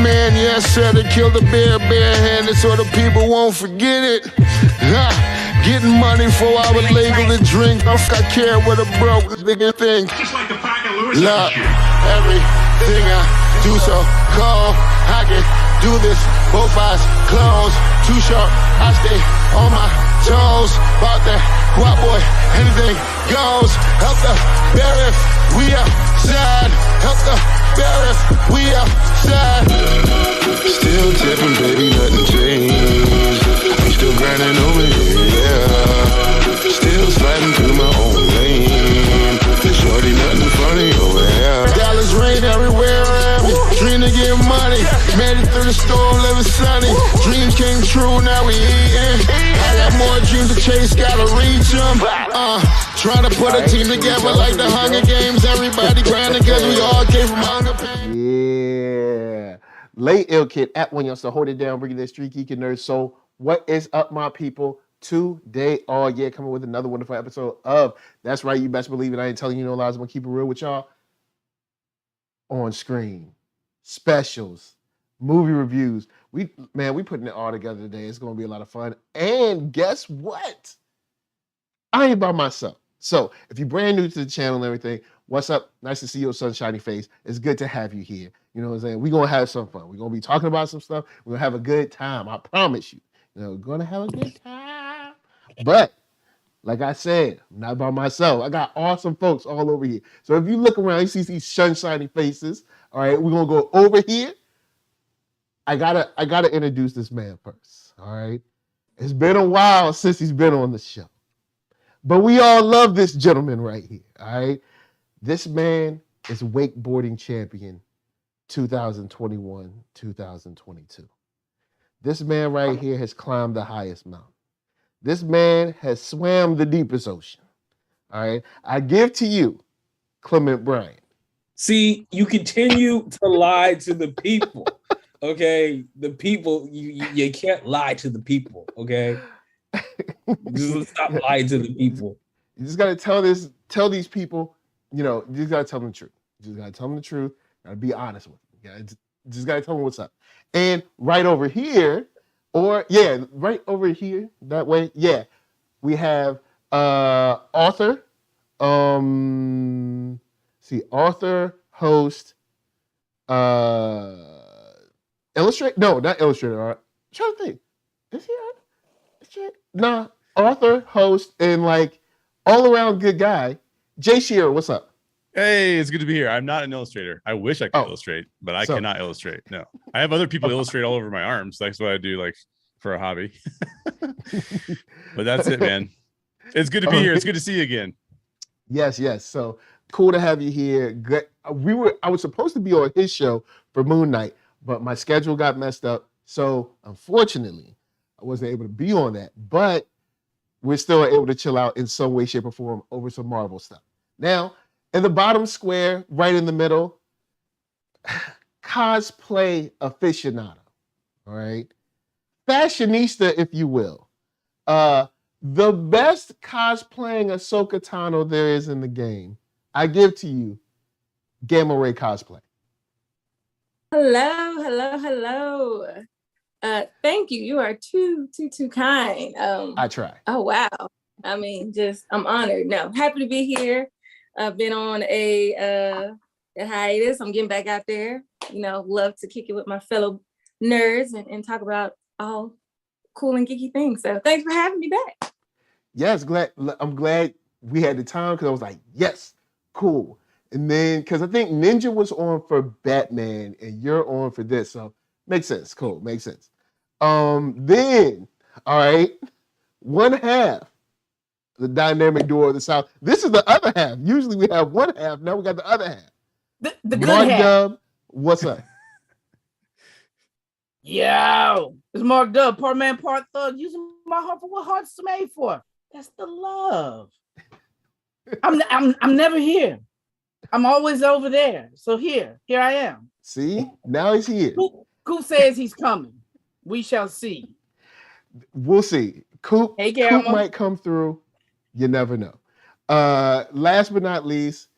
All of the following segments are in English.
man, yes, said to kill the bear barehanded so the people won't forget it. Getting money for our legal to drink. I care what a broke nigga think. Just like the pack of Lewiz. Look, everything I do so cold. I can do this, both eyes closed. Too short, I stay on my toes. About that guap boy, anything goes. Help the bear if we outside. Help the bear if we outside. Still tipping, baby, nothing changed. I'm still grinding over here, yeah. Still sliding through my own lane. Shorty, nothing funny over here. Dallas rain everywhere around me. Dream to get money. Made it through the storm, living sunny. Dreams came true, now we eating. I got more dreams to chase, gotta reach them. Trying to put a team together like the Hunger Games. Everybody grinding cause we all came from hunger pain. Yeah. Late Ill Kid at OneYoungsta. Hold it down, bringing that StreetGeek and NERDSoul. What is up, my people? Today, coming with another wonderful episode of That's Right, You Best Believe It. I ain't telling you no lies. I'm gonna keep it real with y'all. On screen, specials, movie reviews. We putting it all together today. It's gonna be a lot of fun. And guess what? I ain't by myself. So if you're brand new to the channel and everything, what's up? Nice to see your sunshiny face. It's good to have you here. You know what I'm saying? We're gonna have some fun. We're gonna be talking about some stuff. We're gonna have a good time. I promise you. You know, we're gonna have a good time. But like I said, I'm not by myself. I got awesome folks all over here. So if you look around, you see these sunshiny faces. All right, we're gonna go over here. I gotta introduce this man first. All right, it's been a while since he's been on the show, but we all love this gentleman right here. All right, this man is wakeboarding champion 2021, 2022. This man right here has climbed the highest mountain. This man has swam the deepest ocean. All right. I give to you, Clement Bryant. See, you continue to lie to the people. Okay. The people, you can't lie to the people. Okay. Just stop lying to the people. You just gotta tell these people, you know, you just gotta tell them the truth. You just gotta tell them the truth. Gotta be honest with them. You just gotta tell them what's up. And right over here, right over here, that way, we have author, author, host, illustrator, no, not illustrator, I'm trying to think, is he nah, author, host, and like all around good guy, Jay Shearer, what's up? Hey, it's good to be here. I'm not an illustrator. I wish I could illustrate, but I cannot illustrate. No, I have other people illustrate all over my arms. That's what I do, like for a hobby. But that's it, man. It's good to be here. It's good to see you again. Yes. So cool to have you here. I was supposed to be on his show for Moon Knight, but my schedule got messed up. So unfortunately, I wasn't able to be on that. But we're still able to chill out in some way, shape, or form over some Marvel stuff. Now, in the bottom square, right in the middle, cosplay aficionado, all right? Fashionista, if you will. The best cosplaying Ahsoka Tano there is in the game. I give to you, Gamma Ray Cosplay. Hello. Thank you. You are too kind. I try. Oh, wow. I mean, I'm honored. No, happy to be here. I've been on a hiatus. I'm getting back out there. You know, love to kick it with my fellow nerds and talk about all cool and geeky things. So thanks for having me back. Yes, I'm glad we had the time because I was like, yes, cool. And then, because I think Ninja was on for Batman and you're on for this. So makes sense. Cool. Makes sense. Then, all right, one half. The dynamic duo of the South. This is the other half. Usually we have one half. Now we got the other half. The good half. Dub, what's up? Yo, it's Mark Dub, part man, part thug. Using my heart for what heart's made for. That's the love. I'm never here. I'm always over there. So here I am. See, now he's here. Coop says he's coming. We shall see. We'll see. Coop might come through. You never know. Last but not least,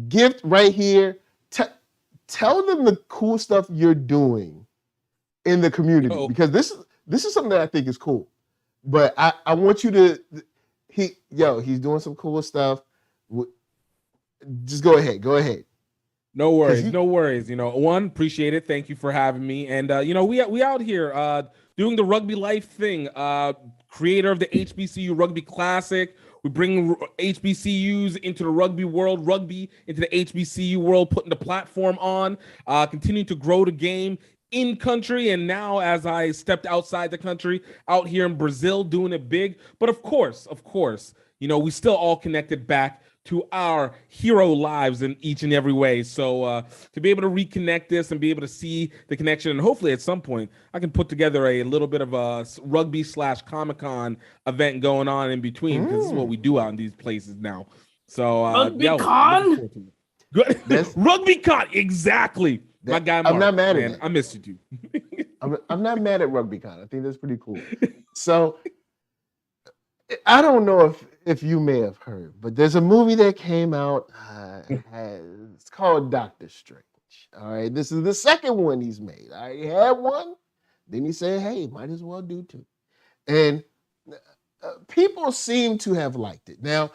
gift right here. tell them the cool stuff you're doing in the community, because this is something that I think is cool. But I want you to he's doing some cool stuff. Just go ahead. No worries. Appreciate it. Thank you for having me. And we out here doing the rugby life thing. Creator of the HBCU Rugby Classic. We bring HBCUs into the rugby world, rugby into the HBCU world, putting the platform on, continuing to grow the game in country. And now as I stepped outside the country, out here in Brazil, doing it big. But of course, we still all connected back to our hero lives in each and every way. So to be able to reconnect this and be able to see the connection, and hopefully at some point I can put together a little bit of a rugby/Comic-Con event going on in between, because this is what we do out in these places now. So Rugby-Con? Good. Rugby-Con, exactly. My guy Mark, I'm not mad at it. I missed you too. I'm not mad at RugbyCon. I think that's pretty cool. So I don't know if you may have heard, but there's a movie that came out. It's called Doctor Strange. All right, this is the second one he's made. I already had one. Then he said, "Hey, might as well do two," and people seem to have liked it. Now,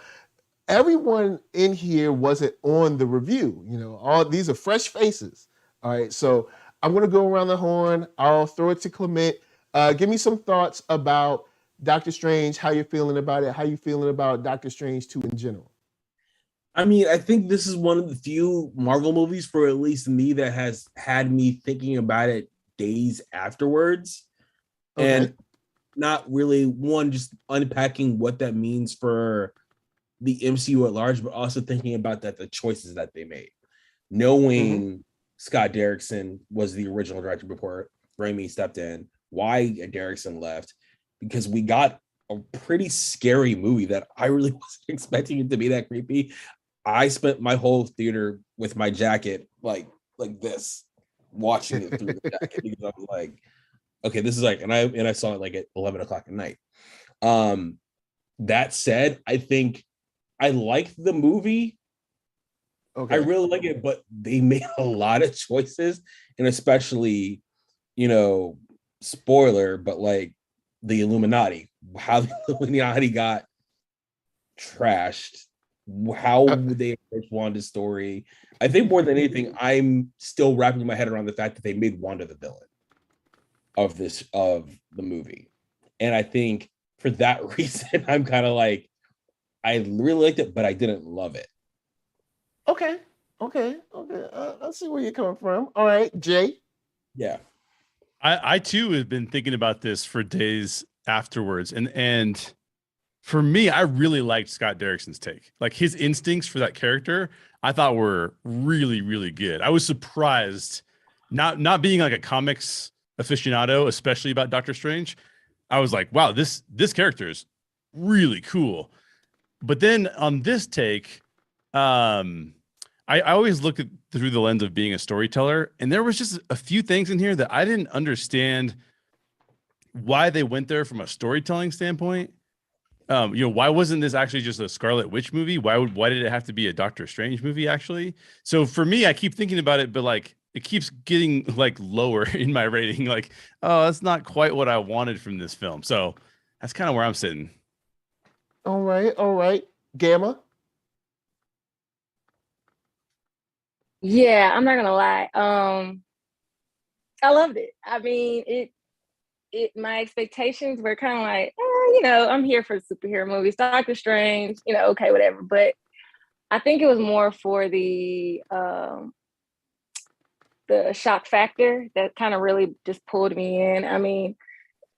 everyone in here wasn't on the review. All these are fresh faces. All right, so I'm gonna go around the horn. I'll throw it to Clement. Give me some thoughts about Doctor Strange, how you're feeling about it, how you feeling about Doctor Strange 2 in general. I mean, I think this is one of the few Marvel movies, for at least me, that has had me thinking about it days afterwards. Okay. And not really, just unpacking what that means for the MCU at large, but also thinking about the choices that they made. Knowing Scott Derrickson was the original director before Raimi stepped in, why Derrickson left, because we got a pretty scary movie that I really wasn't expecting it to be that creepy. I spent my whole theater with my jacket like this, watching it through the jacket, because I was like, okay, this is and I saw it at 11 o'clock at night. That said, I think I liked the movie. Okay. I really like it, but they made a lot of choices, and especially, spoiler, but the Illuminati, how the Illuminati got trashed, how they approached Wanda's story. I think more than anything, I'm still wrapping my head around the fact that they made Wanda the villain of the movie. And I think for that reason, I'm kind of I really liked it, but I didn't love it. Okay. I see where you're coming from. All right, Jay. Yeah. I too have been thinking about this for days afterwards, and for me, I really liked Scott Derrickson's take. His instincts for that character, I thought were really, really good. I was surprised, not being a comics aficionado, especially about Doctor Strange. I was like, wow, this character is really cool. But then on this take, I always look through the lens of being a storyteller, and there was just a few things in here that I didn't understand why they went there from a storytelling standpoint. Why wasn't this actually just a Scarlet Witch movie? Why did it have to be a Doctor Strange movie actually? So for me, I keep thinking about it, but it keeps getting lower in my rating. Oh, that's not quite what I wanted from this film. So that's kind of where I'm sitting. All right. Gamma. Yeah, I'm not gonna lie. I loved it. I mean, my expectations were kind of I'm here for superhero movies, Doctor Strange, okay, whatever. But I think it was more for the shock factor that kind of really just pulled me in. I mean,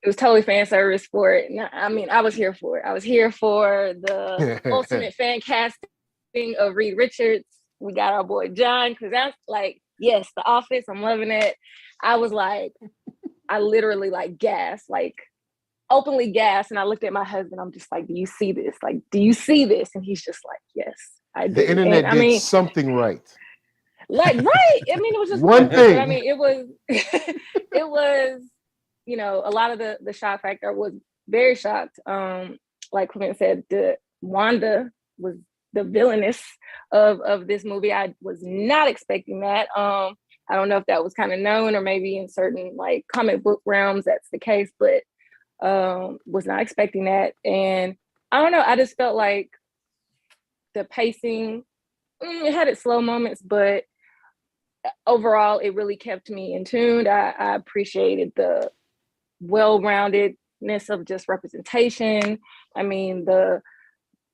it was totally fan service for it. I mean, I was here for it. I was here for the ultimate fan casting of Reed Richards. We got our boy John, because that's yes, The Office. I'm loving it. I was I literally gasped, openly gasped, and I looked at my husband. I'm just do you see this? Do you see this? And he's just yes, I do. The internet did something right. Right. I mean, it was just one thing. I mean, it was, it was, a lot of the shock factor. I was very shocked. Like Clement said, Wanda was the villainess of this movie. I was not expecting that. I don't know if that was kind of known, or maybe in certain like comic book realms that's the case, but was not expecting that. And I don't know, I just felt like the pacing, it had its slow moments, but overall it really kept me in tune. I appreciated the well-roundedness of just representation. I mean, the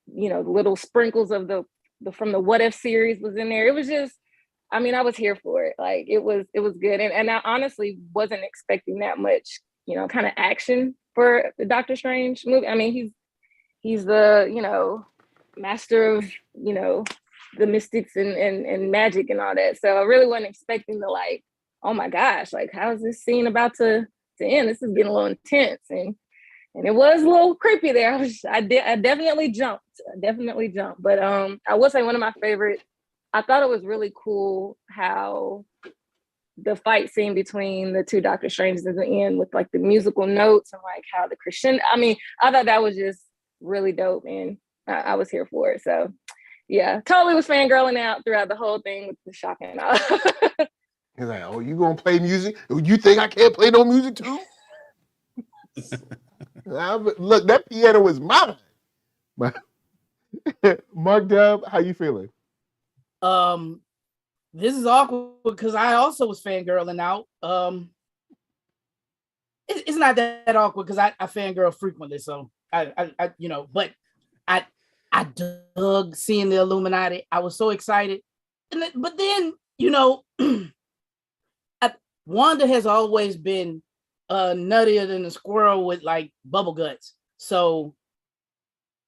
little sprinkles of the from the What If series was in there. It was just, I mean, I was here for it. Like it was good. And I honestly wasn't expecting that much, kind of action for the Doctor Strange movie. I mean, he's the, master of, the mystics and magic and all that. So I really wasn't expecting to like, oh my gosh, like how is this scene about to end? This is getting a little intense. And it was a little creepy there. I definitely jumped. But I will say one of my favorite, I thought it was really cool how the fight scene between the two Doctor Stranges at the end with like the musical notes and like how the crescendo, I mean, I thought that was just really dope, and I was here for it. So yeah, totally was fangirling out throughout the whole thing with the shock and all. He's like, oh, you gonna play music? You think I can't play no music too? Look, that piano is mine. Mark Dub, how you feeling? This is awkward because I also was fangirling out. It's not that awkward because I fangirl frequently, so I but I dug seeing the Illuminati. I was so excited, but then Wanda has always been nuttier than a squirrel with like bubble guts. So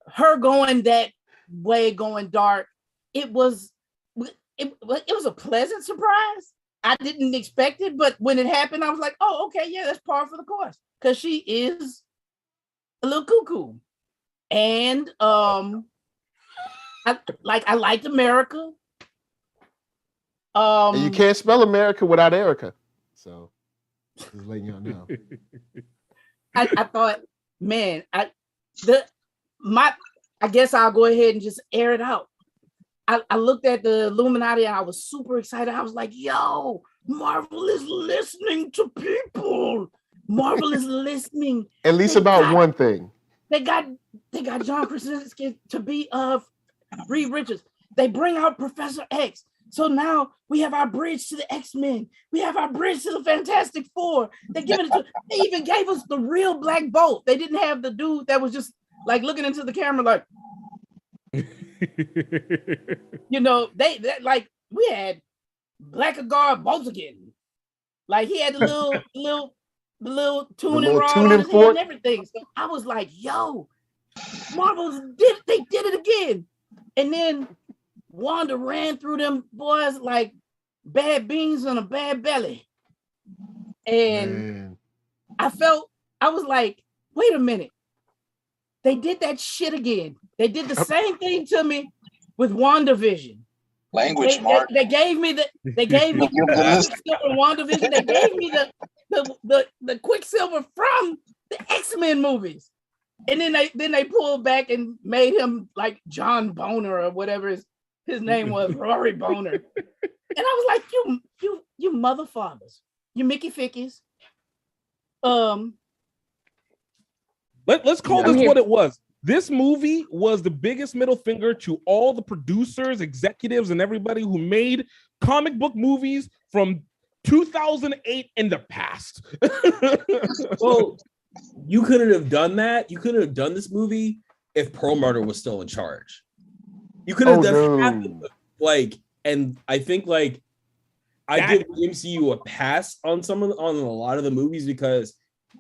her going that way, going dark, it was a pleasant surprise. I didn't expect it, but when it happened, I was like, oh, okay, yeah, that's par for the course. Because she is a little cuckoo. And I liked America. And you can't spell America without Erica. So just letting y'all know. I thought, man, I guess I'll go ahead and just air it out. I looked at the Illuminati and I was super excited. I was like, yo, Marvel is listening to people. Marvel is listening. At least about one thing. They got John Krasinski to be Reed Richards. They bring out Professor X. So now we have our bridge to the X-Men. We have our bridge to the Fantastic Four. They even gave us the real Black Bolt. They didn't have the dude that was just like looking into the camera like, they like we had Blackguard Boltigan. Like he had the little tuning rod on his head and everything. So I was like, yo, Marvel did it again. And then Wanda ran through them boys like bad beans on a bad belly. And I was like, wait a minute. They did that shit again. They did the same thing to me with WandaVision. Language, Mark. They gave me Quicksilver WandaVision. They gave me the Quicksilver from the X-Men movies. And then they pulled back and made him like John Boner or whatever his name was, Rory Boner. And I was like, you mother fathers, you Mickey Fickies. Let's call this what it was. This movie was the biggest middle finger to all the producers, executives, and everybody who made comic book movies from 2008 in the past. Well, you couldn't have done that. You couldn't have done this movie if Perlmutter was still in charge. You could have done half of it. And I think I give MCU a pass on a lot of the movies because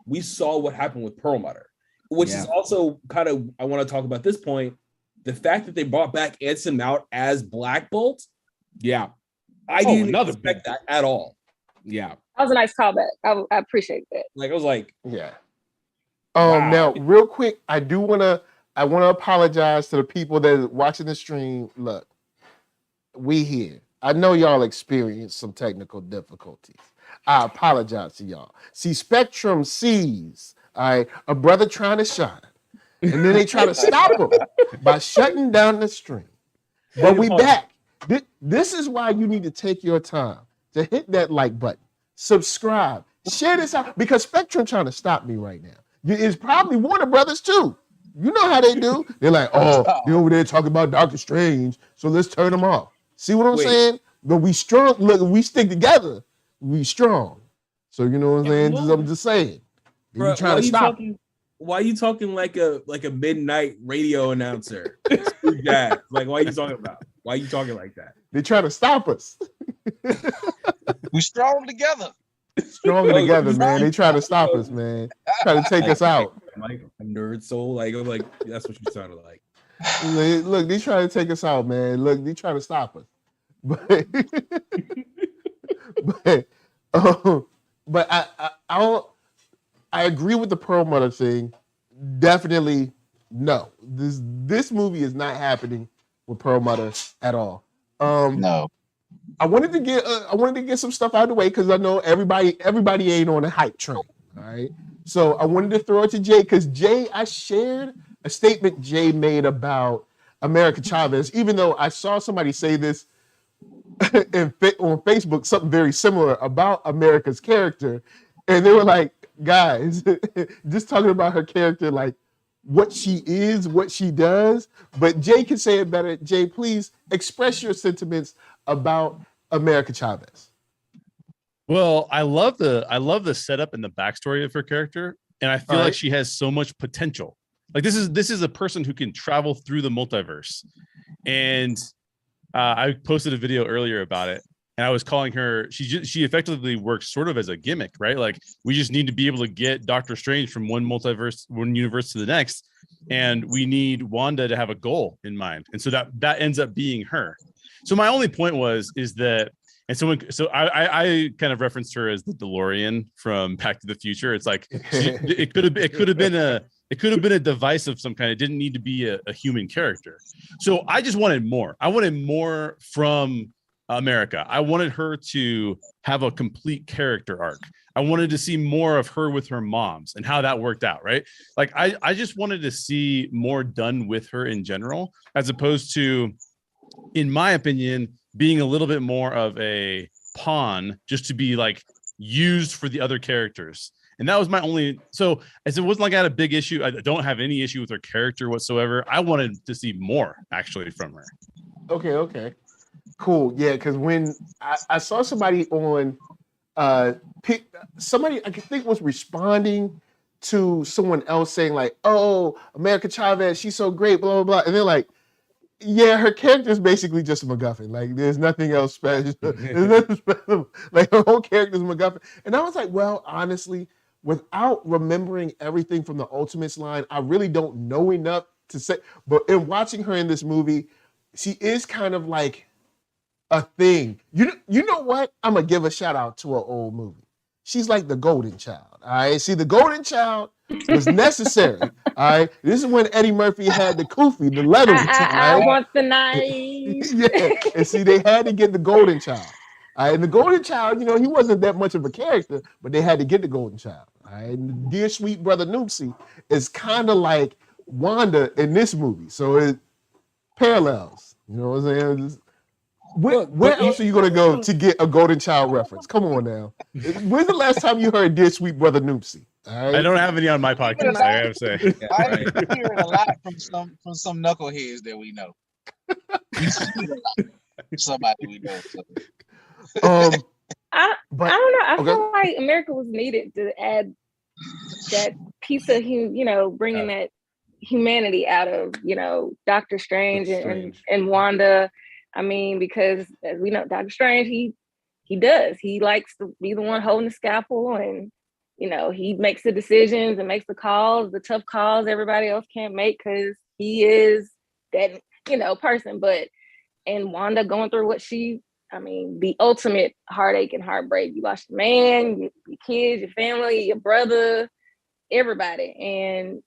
we saw what happened with Perlmutter. Which is also kind of, I want to talk about this point, the fact that they brought back Anson Mount as Black Bolt. Yeah. I didn't expect that at all. Yeah. That was a nice callback. I appreciate that. I was like, yeah. Wow. Now, real quick, I want to apologize to the people that are watching the stream. Look, we here. I know y'all experienced some technical difficulties. I apologize to y'all. See, Spectrum sees a brother trying to shine, and then they try to stop him by shutting down the stream. But we back. This is why you need to take your time. to hit that like button, subscribe, share this out, because Spectrum trying to stop me right now. It's probably Warner Brothers too. You know how they do. They're like, oh, they're over there talking about Doctor Strange, so let's turn them off. See what I'm saying? But we strong. Look, we stick together. We strong. So you know what I'm saying? I'm just saying. Bro, trying to stop. Why are you talking like a midnight radio announcer? Like, why are you talking about? Why are you talking like that? They're trying to stop us. We strong together. Stronger together, man. They try to stop us, man. Try to take us out. Like a NERDSoul, like that's what you sounded like. Look, they try to take us out, man. Look, they try to stop us. But I agree with the Pearl Mother thing. Definitely no. This movie is not happening with Pearl Mother at all. No. I wanted to get some stuff out of the way because I know everybody ain't on a hype train. All right. So I wanted to throw it to Jay because I shared a statement Jay made about America Chavez, even though I saw somebody say this on Facebook, something very similar about America's character. And they were like, guys, just talking about her character, like what she is, what she does. But Jay can say it better. Jay, please express your sentiments about America Chavez. Well, I love the setup and the backstory of her character, and I feel like she has so much potential. Like this is a person who can travel through the multiverse, and I posted a video earlier about it, and I was calling her. She effectively works sort of as a gimmick, right? Like we just need to be able to get Doctor Strange from one universe to the next, and we need Wanda to have a goal in mind, and so that ends up being her. So my only point is that. And I kind of referenced her as the DeLorean from Back to the Future. It's like it could have been a device of some kind. It didn't need to be a human character. So I just wanted more. I wanted more from America. I wanted her to have a complete character arc. I wanted to see more of her with her moms and how that worked out, right? Like I just wanted to see more done with her in general, as opposed to, in my opinion, being a little bit more of a pawn just to be like used for the other characters. And that was my only, so as it wasn't like I had a big issue. I don't have any issue with her character whatsoever. I wanted to see more actually from her. Okay. Cool. Yeah. Cause when I saw somebody on, somebody I think was responding to someone else saying like, oh, America Chavez, she's so great, blah, blah, blah. And they're like, yeah, her character is basically just a MacGuffin. Like, there's nothing else special. There's nothing special. Like, her whole character is a MacGuffin. And I was like, well, honestly, without remembering everything from the Ultimates line, I really don't know enough to say. But in watching her in this movie, she is kind of like a thing. You know what? I'm going to give a shout out to an old movie. She's like the golden child. All right. See, the golden child was necessary. All right. This is when Eddie Murphy had the Koofy, the leather. I want the knife. Yeah. And see, they had to get the golden child. All right. And the golden child, he wasn't that much of a character, but they had to get the golden child. All right. And Dear Sweet Brother Noopsy is kind of like Wanda in this movie. So it parallels. You know what I'm saying? Where else are you going to go to get a golden child reference? Come on now. When's the last time you heard Dear Sweet Brother Noopsy? Right. I don't have any on my podcast, I have to say. I hear it a lot from some knuckleheads that we know. Somebody we know. I don't know. I feel like America was needed to add that piece of bringing that humanity out of Doctor Strange and Wanda. I mean, because as we know, Doctor Strange, he likes to be the one holding the scalpel, and he makes the decisions and makes the calls, the tough calls everybody else can't make because he is that person. And Wanda going through the ultimate heartache and heartbreak. You lost your man, your kids, your family, your brother, everybody, and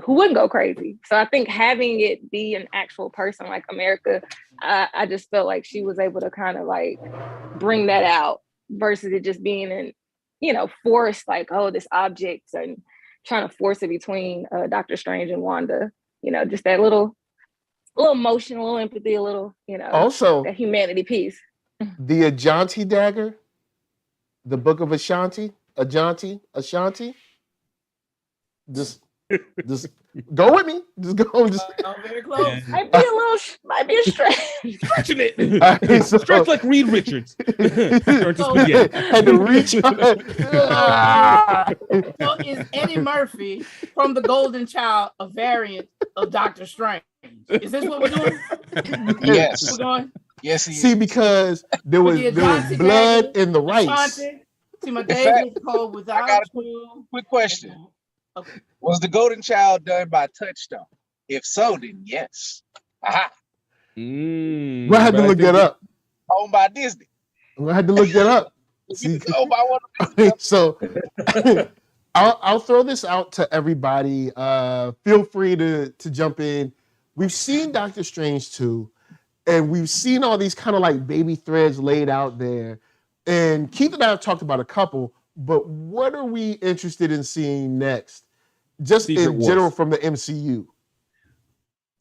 who wouldn't go crazy? So I think having it be an actual person like America, I just felt like she was able to kind of like bring that out versus it just being forced, like, oh, this object, and trying to force it between Doctor Strange and Wanda. Just that little emotion, a little empathy, a little, also that humanity piece. the Ashanti dagger, the Book of Ashanti. Just go with me. Just go. Just very close. Might be a stretch. Stretching it. right, so, Stretch like Reed Richards. Turn to So- spaghetti. had to reach. So is Eddie Murphy from The Golden Child a variant of Doctor Strange? Is this what we're doing? Yes. We're going. Yes, he See, is. because there was Ashanti blood dagger, in the rice. Ashanti, see my In fact, David called without I got a you. quick question. Okay. Was the Golden Child done by Touchstone? If so, then yes. Aha. I had to But I look think that up. Owned by Disney. I had to look that up. See, It's owned by one of the so I'll throw this out to everybody. Feel free to jump in. We've seen Doctor Strange 2, and we've seen all these kind of like baby threads laid out there. And Keith and I have talked about a couple, but what are we interested in seeing next? Just Secret in Wars. general from the MCU.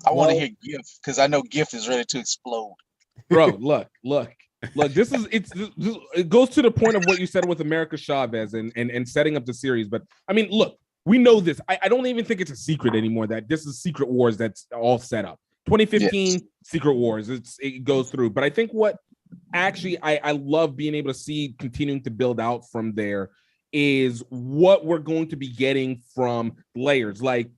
I want to hear GIF because I know GIF is ready to explode. Bro, look. This is it goes to the point of what you said with America Chavez and setting up the series. But I mean, look, we know this. I don't even think it's a secret anymore that this is Secret Wars that's all set up. 2015 Yes. Secret Wars. It goes through. But I think what actually I love being able to see continuing to build out from there is what we're going to be getting from layers, like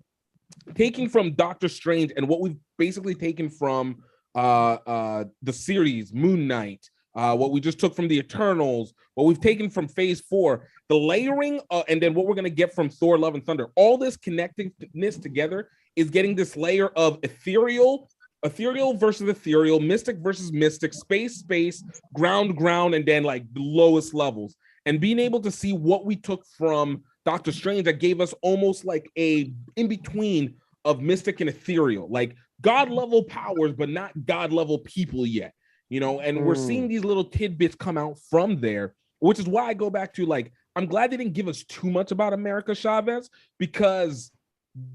taking from Doctor Strange and what we've basically taken from the series Moon Knight, what we just took from the Eternals, what we've taken from Phase 4, the layering, and then what we're going to get from Thor: Love and Thunder. All this connectedness together is getting this layer of ethereal versus ethereal, mystic versus mystic, space, ground, and then like the lowest levels. And being able to see what we took from Doctor Strange that gave us almost like a in-between of mystic and ethereal, like God level powers, but not God level people yet, you know, and we're seeing these little tidbits come out from there, which is why I go back to like, I'm glad they didn't give us too much about America Chavez, because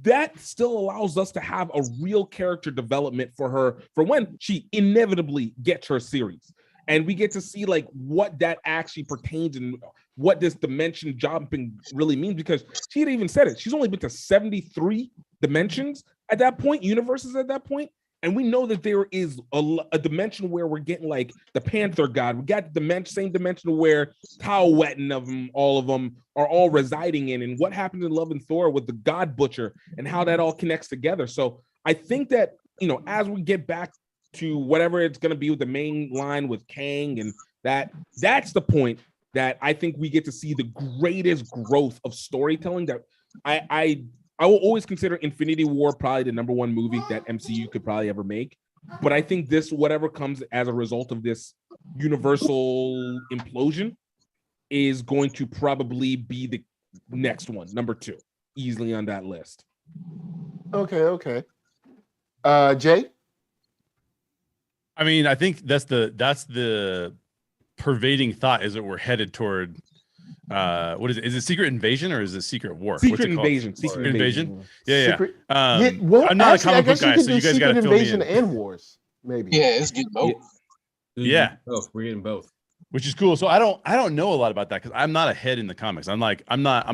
that still allows us to have a real character development for her for when she inevitably gets her series. And we get to see like what that actually pertains and what this dimension jumping really means, because she had even said it. She's only been to 73 dimensions at that point, universes at that point. And we know that there is a dimension where we're getting like the Panther God. We got the same dimension where Tao Wetton of them, all of them are all residing in. And what happened in Love and Thor with the God Butcher and how that all connects together. So I think that, you know, as we get back to whatever it's going to be with the main line with Kang, and that's the point that I think we get to see the greatest growth of storytelling that I will always consider Infinity War probably the #1 movie that MCU could probably ever make. But I think this, whatever comes as a result of this universal implosion, is going to probably be the next one, #2, easily on that list. Okay. Jay? I mean, I think that's the pervading thought, is that we're headed toward what is it? Is it Secret Invasion or is it Secret War? Secret Invasion. Secret Invasion. Yeah. Secret- I'm not a comic book guy, so you guys got to fill me Invasion in. and Wars, maybe. Yeah, it's getting both. Yeah. We're getting both. Which is cool. So I don't know a lot about that because I'm not ahead in the comics. I'm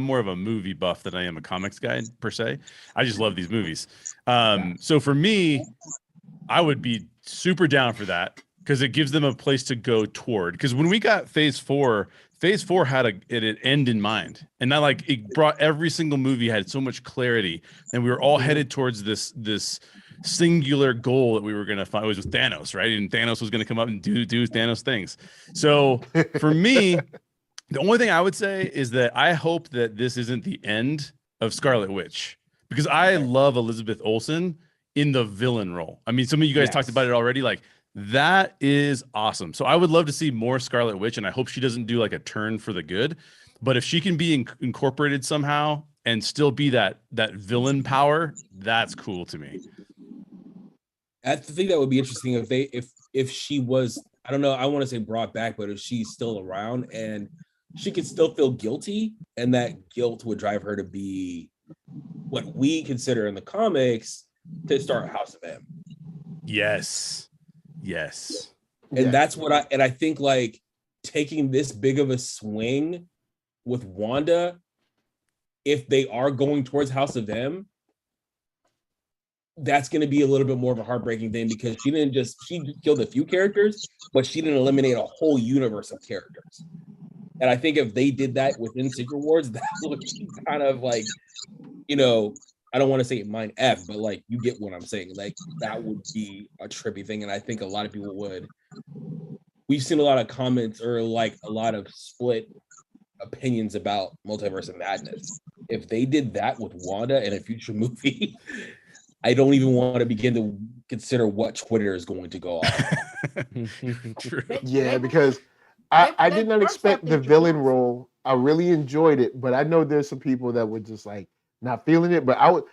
more of a movie buff than I am a comics guy per se. I just love these movies. So for me, I would be super down for that because it gives them a place to go toward. Because when we got Phase 4 had an end in mind, and that like it brought every single movie had so much clarity, and we were all headed towards this singular goal that we were going to find. It was with Thanos, right? And Thanos was going to come up and do Thanos things. So for me, the only thing I would say is that I hope that this isn't the end of Scarlet Witch, because I love Elizabeth Olsen in the villain role. I mean, some of you guys talked about it already. Like, that is awesome. So I would love to see more Scarlet Witch, and I hope she doesn't do like a turn for the good. But if she can be incorporated somehow and still be that villain power, that's cool to me. I think that would be interesting if she was, I don't know, I want to say brought back, but if she's still around and she could still feel guilty, and that guilt would drive her to be what we consider in the comics to start House of M. Yes. And that's what I think, like, taking this big of a swing with Wanda, if they are going towards House of M, that's going to be a little bit more of a heartbreaking thing, because she killed a few characters, but she didn't eliminate a whole universe of characters. And I think if they did that within Secret Wars, that would be kind of like, you know, I don't want to say mind F, but like, you get what I'm saying. Like, that would be a trippy thing. And I think a lot of people would. We've seen a lot of comments or like a lot of split opinions about Multiverse of Madness. If they did that with Wanda in a future movie, I don't even want to begin to consider what Twitter is going to go off. Yeah, because I did not expect the villain role. I really enjoyed it, but I know there's some people that were just like not feeling it. But I would,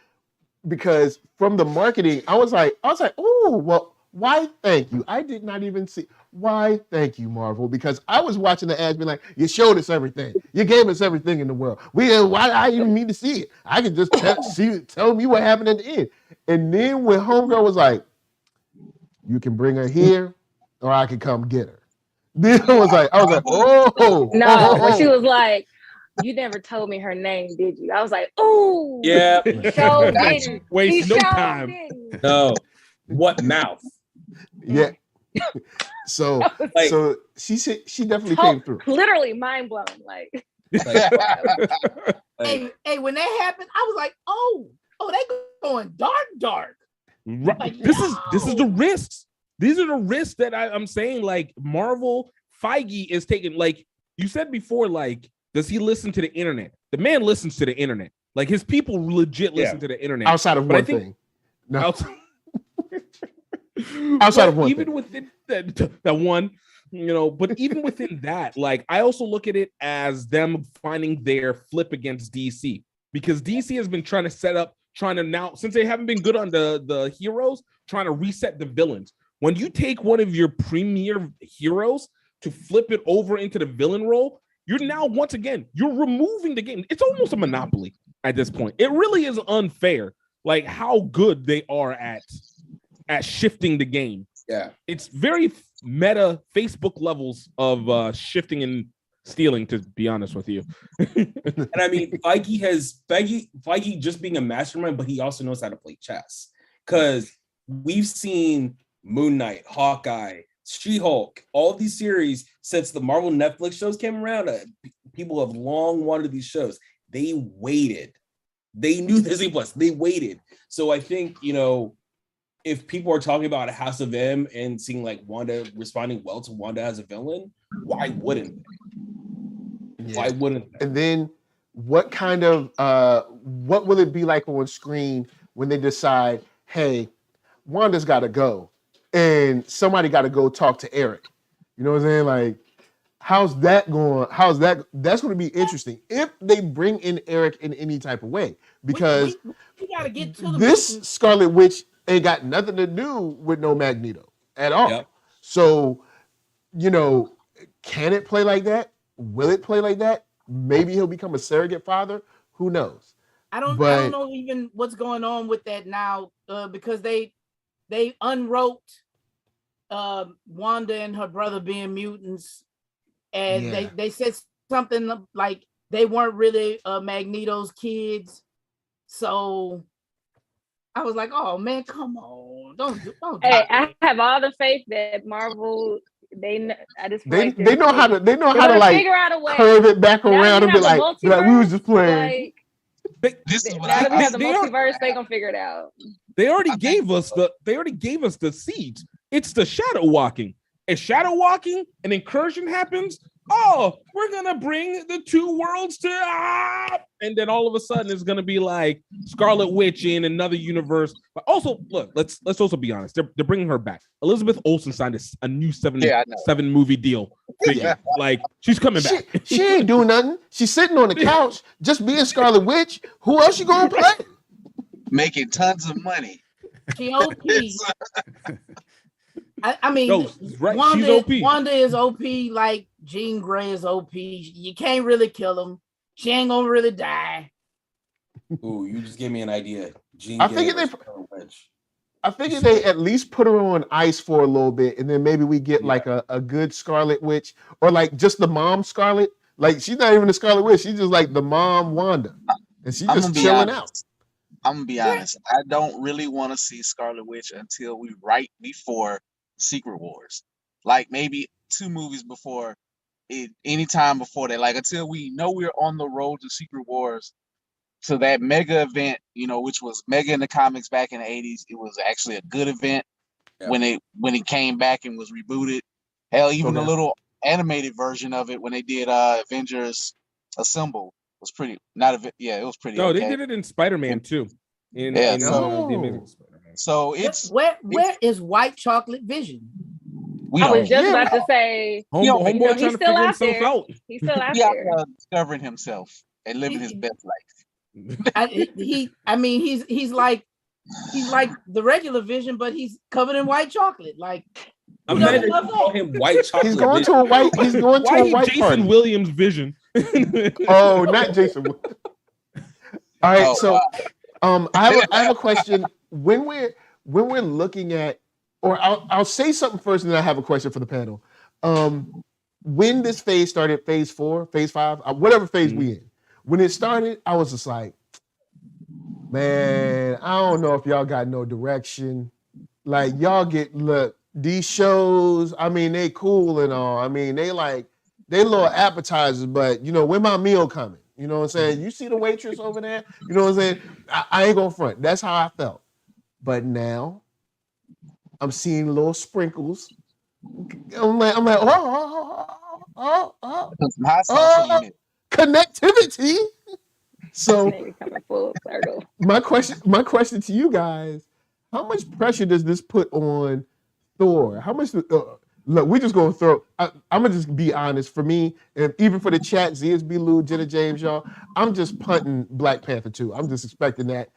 because from the marketing, I was like, oh, well, why? Thank you. I did not even see why. Thank you, Marvel, because I was watching the ads, being like, you showed us everything. You gave us everything in the world. Why I even need to see it? I can just tell me what happened at the end. And then when Homegirl was like, you can bring her here, or I can come get her. Then I was like, oh. No, when she was like, you never told me her name, did you? I was like, oh. Yeah. Waste no time. No. What mouth? Yeah. So she said she definitely came through. Literally mind blown. Like hey, when that happened, I was like, oh, they going dark. Right. Like, this is the risks. These are the risks that I'm saying. Like, Marvel, Feige is taking. Like you said before, like, does he listen to the internet? The man listens to the internet. Like, his people legit listen to the internet. Outside of one thing. No. Outside of one even thing. within that one, you know, but even within that, like, I also look at it as them finding their flip against DC, because DC has been trying to now, since they haven't been good on the heroes, trying to reset the villains. When you take one of your premier heroes to flip it over into the villain role, you're now, once again, you're removing the game. It's almost a monopoly at this point. It really is unfair, like, how good they are at shifting the game. Yeah. It's very meta Facebook levels of shifting and stealing, to be honest with you. And I mean, Feige just being a mastermind, but he also knows how to play chess. Because we've seen Moon Knight, Hawkeye, She-Hulk, all of these series since the Marvel Netflix shows came around. People have long wanted these shows. They waited. They knew Disney Plus. They waited. So I think, you know, if people are talking about a House of M and seeing like Wanda responding well to Wanda as a villain, why wouldn't they? Yeah. Why wouldn't they? And then what kind of what will it be like on screen when they decide, hey, Wanda's got to go and somebody got to go talk to Eric? You know what I'm saying? Like, how's that going? That's going to be interesting if they bring in Eric in any type of way, because we got to get to this Scarlet Witch ain't got nothing to do with no Magneto at all. Yep. So, you know, can it play like that? Will it play like that? Maybe he'll become a surrogate father. Who knows? I don't know even what's going on with that now, because they unwrote Wanda and her brother being mutants, and they said something like they weren't really Magneto's kids. So I was like, oh man, come on. Don't Hey, I have all the faith that Marvel, they know how to like figure out a way. Curve it back around and be like we was just playing. This is what now that we have the multiverse, they gonna figure it out. They already gave us the seeds. It's the shadow walking. If shadow walking, an incursion happens, oh, we're gonna bring the two worlds to and then all of a sudden it's gonna be like Scarlet Witch in another universe. But also, look, let's also be honest. They're bringing her back. Elizabeth Olsen signed a new seven movie deal. Like, she's coming back. She ain't doing nothing. She's sitting on the couch just being Scarlet Witch. Who else you gonna play? Making tons of money. She OP. I mean, no, right. Wanda is OP like Jean Grey is OP. You can't really kill him. She ain't gonna really die. Ooh, you just gave me an idea. I figured I figured they at least put her on ice for a little bit, and then maybe we get like a good Scarlet Witch, or like just the mom Scarlet. Like she's not even the Scarlet Witch; she's just like the mom Wanda, and she's just chilling out. I'm gonna be honest. I don't really want to see Scarlet Witch until we right before Secret Wars, like maybe 2 movies before it. Anytime before that, like until we know we're on the road to Secret Wars. So that mega event, which was mega in the comics back in the 80s, it was actually a good event when it came back and was rebooted. Hell, even the little animated version of it when they did Avengers Assemble was pretty. It was pretty. No, okay. they did it in Spider-Man too. The Amazing Spider-Man. So it's where is White Chocolate Vision? I was just about to say, homeboy trying to figure himself out. He's still out there, discovering himself and living his best life. He's like the regular Vision, but he's covered in white chocolate. Like I'm mad that you call him White Chocolate. He's going to a white. He's going to a white Jason party. Williams Vision. Oh, not Jason. All right, so I have a question. When we're looking at, or I'll say something first, and then I have a question for the panel. When this phase started, phase 4, phase 5, whatever phase we in. When it started, I was just like, man, I don't know if y'all got no direction. Like, y'all look, these shows, I mean, they cool and all. I mean, they little appetizers, but, when my meal coming? You know what I'm saying? You see the waitress over there? You know what I'm saying? I ain't gonna front. That's how I felt. But now, I'm seeing little sprinkles. I'm like, connectivity. So my question to you guys: how much pressure does this put on Thor? How much? Look, we're just gonna throw. I'm gonna just be honest. For me, and even for the chat, ZSB Lou, Jenna James, y'all, I'm just punting Black Panther 2. I'm just expecting that.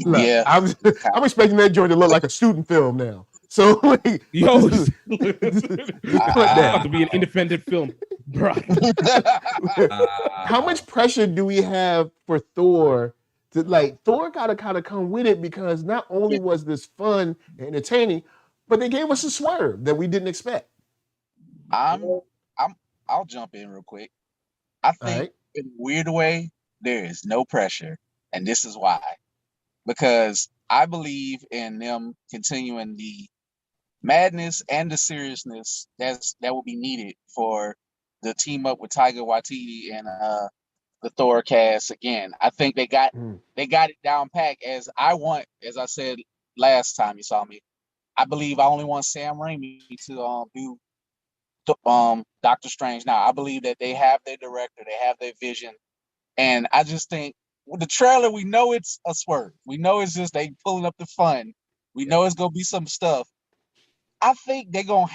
Look, I'm expecting that joint to look like a student film now. So, like, it's about to be an independent film, bro. How much pressure do we have for Thor? Thor gotta kind of come with it, because not only was this fun and entertaining, but they gave us a swerve that we didn't expect. I'll jump in real quick. I think in a weird way there is no pressure, and this is why. Because I believe in them continuing the madness and the seriousness that will be needed for the team up with Taika Waititi and the Thor cast again. I think they got it down packed as I said last time you saw me. I believe I only want Sam Raimi to do Doctor Strange. Now I believe that they have their director, they have their vision, and I just think with the trailer we know it's a swerve. We know it's just they pulling up the fun. We know it's gonna be some stuff. I think they're gonna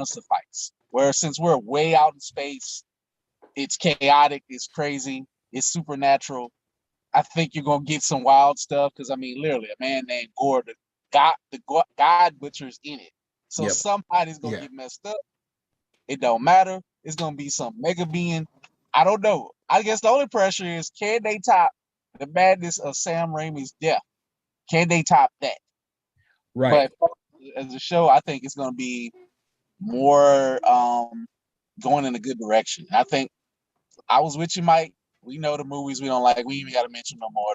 suffice. Where since we're way out in space, it's chaotic, it's crazy, it's supernatural. I think you're gonna get some wild stuff because literally a man named Gore, the God butcher's in it. So somebody's gonna get messed up. It don't matter. It's gonna be some mega being. I don't know. I guess the only pressure is, can they top the madness of Sam Raimi's death? Can they top that? Right. But as a show, I think it's going to be more going in a good direction. I think I was with you, Mike. We know the movies we don't like. We even got to mention no more.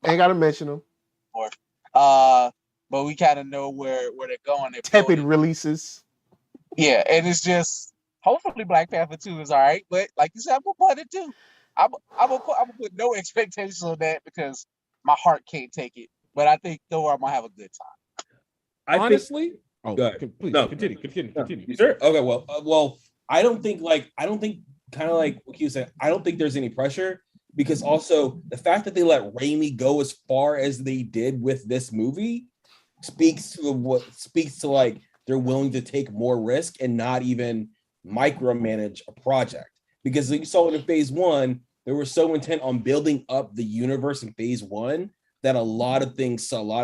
Ain't got to mention them. But we kind of know where they're going. Tepid releases. Yeah, and it's just hopefully Black Panther 2 is all right. But like you said, I'm gonna put it too. I'm gonna put no expectations on that because my heart can't take it. But I think Thor, I'm gonna have a good time. Honestly, please continue. You sure? Okay, well, I don't think kind of like what you said. I don't think there's any pressure because also the fact that they let Raimi go as far as they did with this movie speaks to like they're willing to take more risk and not even micromanage a project. Because you saw it in phase 1, they were so intent on building up the universe in phase 1 that a lot of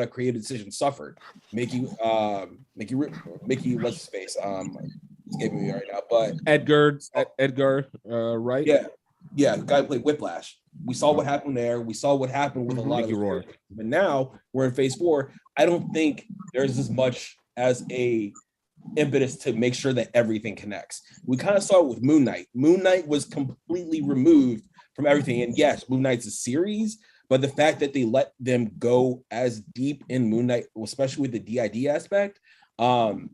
creative decisions suffered. Mickey, what's his face? Escaping me right now, but Edgar, right? Yeah, the guy who played Whiplash. We saw what happened there. We saw what happened with a lot of the but now we're in phase 4. I don't think there's as much as a impetus to make sure that everything connects. We kind of saw it with Moon Knight. Moon Knight was completely removed from everything. And yes, Moon Knight's a series, but the fact that they let them go as deep in Moon Knight, especially with the DID aspect, and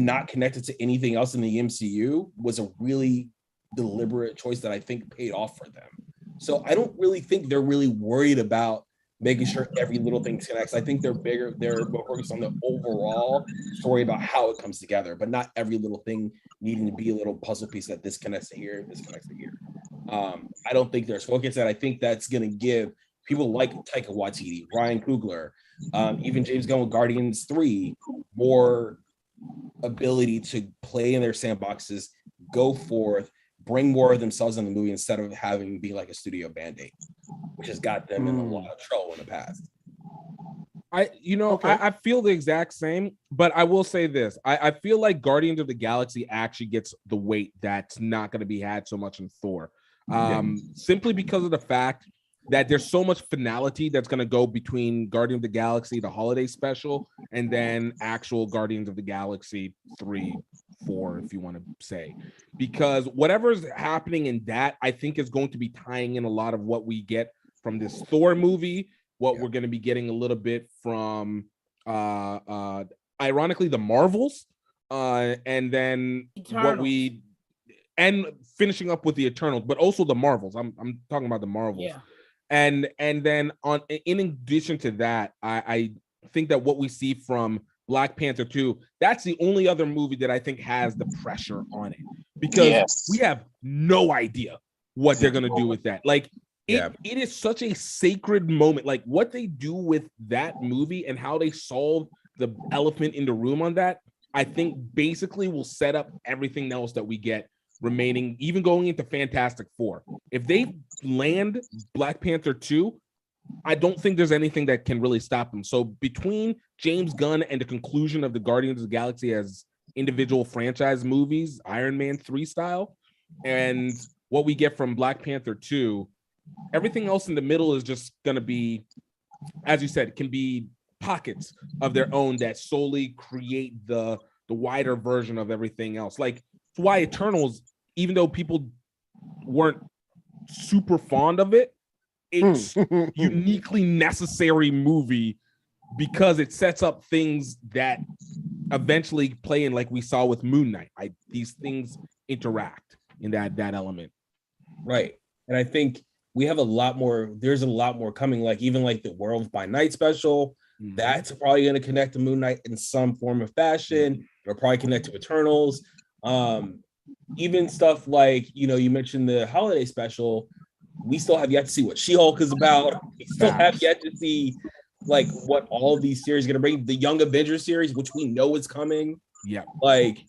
not connected to anything else in the MCU, was a really deliberate choice that I think paid off for them. So I don't really think they're really worried about making sure every little thing connects. I think they're more focused on the overall story about how it comes together, but not every little thing needing to be a little puzzle piece that this connects to here, this connects to here. I don't think there's focus, and I think that's going to give people like Taika Waititi, Ryan Coogler, even James Gunn with Guardians 3 more ability to play in their sandboxes, go forth, bring more of themselves in the movie instead of having be like a studio band-aid, which has got them in a lot of trouble in the past. I feel the exact same, but I will say this. I feel like Guardians of the Galaxy actually gets the weight that's not going to be had so much in Thor. Simply because of the fact that there's so much finality that's going to go between Guardians of the Galaxy, the holiday special, and then actual Guardians of the Galaxy 3, 4, if you want to say, because whatever's happening in that, I think is going to be tying in a lot of what we get from this Thor movie, what we're going to be getting a little bit from, ironically, the Marvels, and then Eternals. and finishing up with the Eternals, but also the Marvels. I'm talking about the Marvels. Yeah. And then in addition to that, I think that what we see from Black Panther 2, that's the only other movie that I think has the pressure on it, because we have no idea what they're going to do with that. Like it is such a sacred moment. Like what they do with that movie and how they solve the elephant in the room on that, I think basically will set up everything else that we get remaining, even going into Fantastic Four. If they land Black Panther 2, I don't think there's anything that can really stop them. So between James Gunn and the conclusion of the Guardians of the Galaxy as individual franchise movies, Iron Man 3 style, and what we get from Black Panther 2, everything else in the middle is just going to be, as you said, can be pockets of their own that solely create the wider version of everything else. Like, it's why Eternals, even though people weren't super fond of it, it's uniquely necessary movie because it sets up things that eventually play in, like we saw with Moon Knight. These things interact in that element. Right. And I think we have a lot more, there's a lot more coming, like even like the Worlds by Night special, that's probably going to connect to Moon Knight in some form of fashion. It'll probably connect to Eternals. Even stuff like, you mentioned the holiday special, we still have yet to see what She-Hulk is about. We still have yet to see like what all of these series are going to bring. The Young Avengers series, which we know is coming. Yeah. Like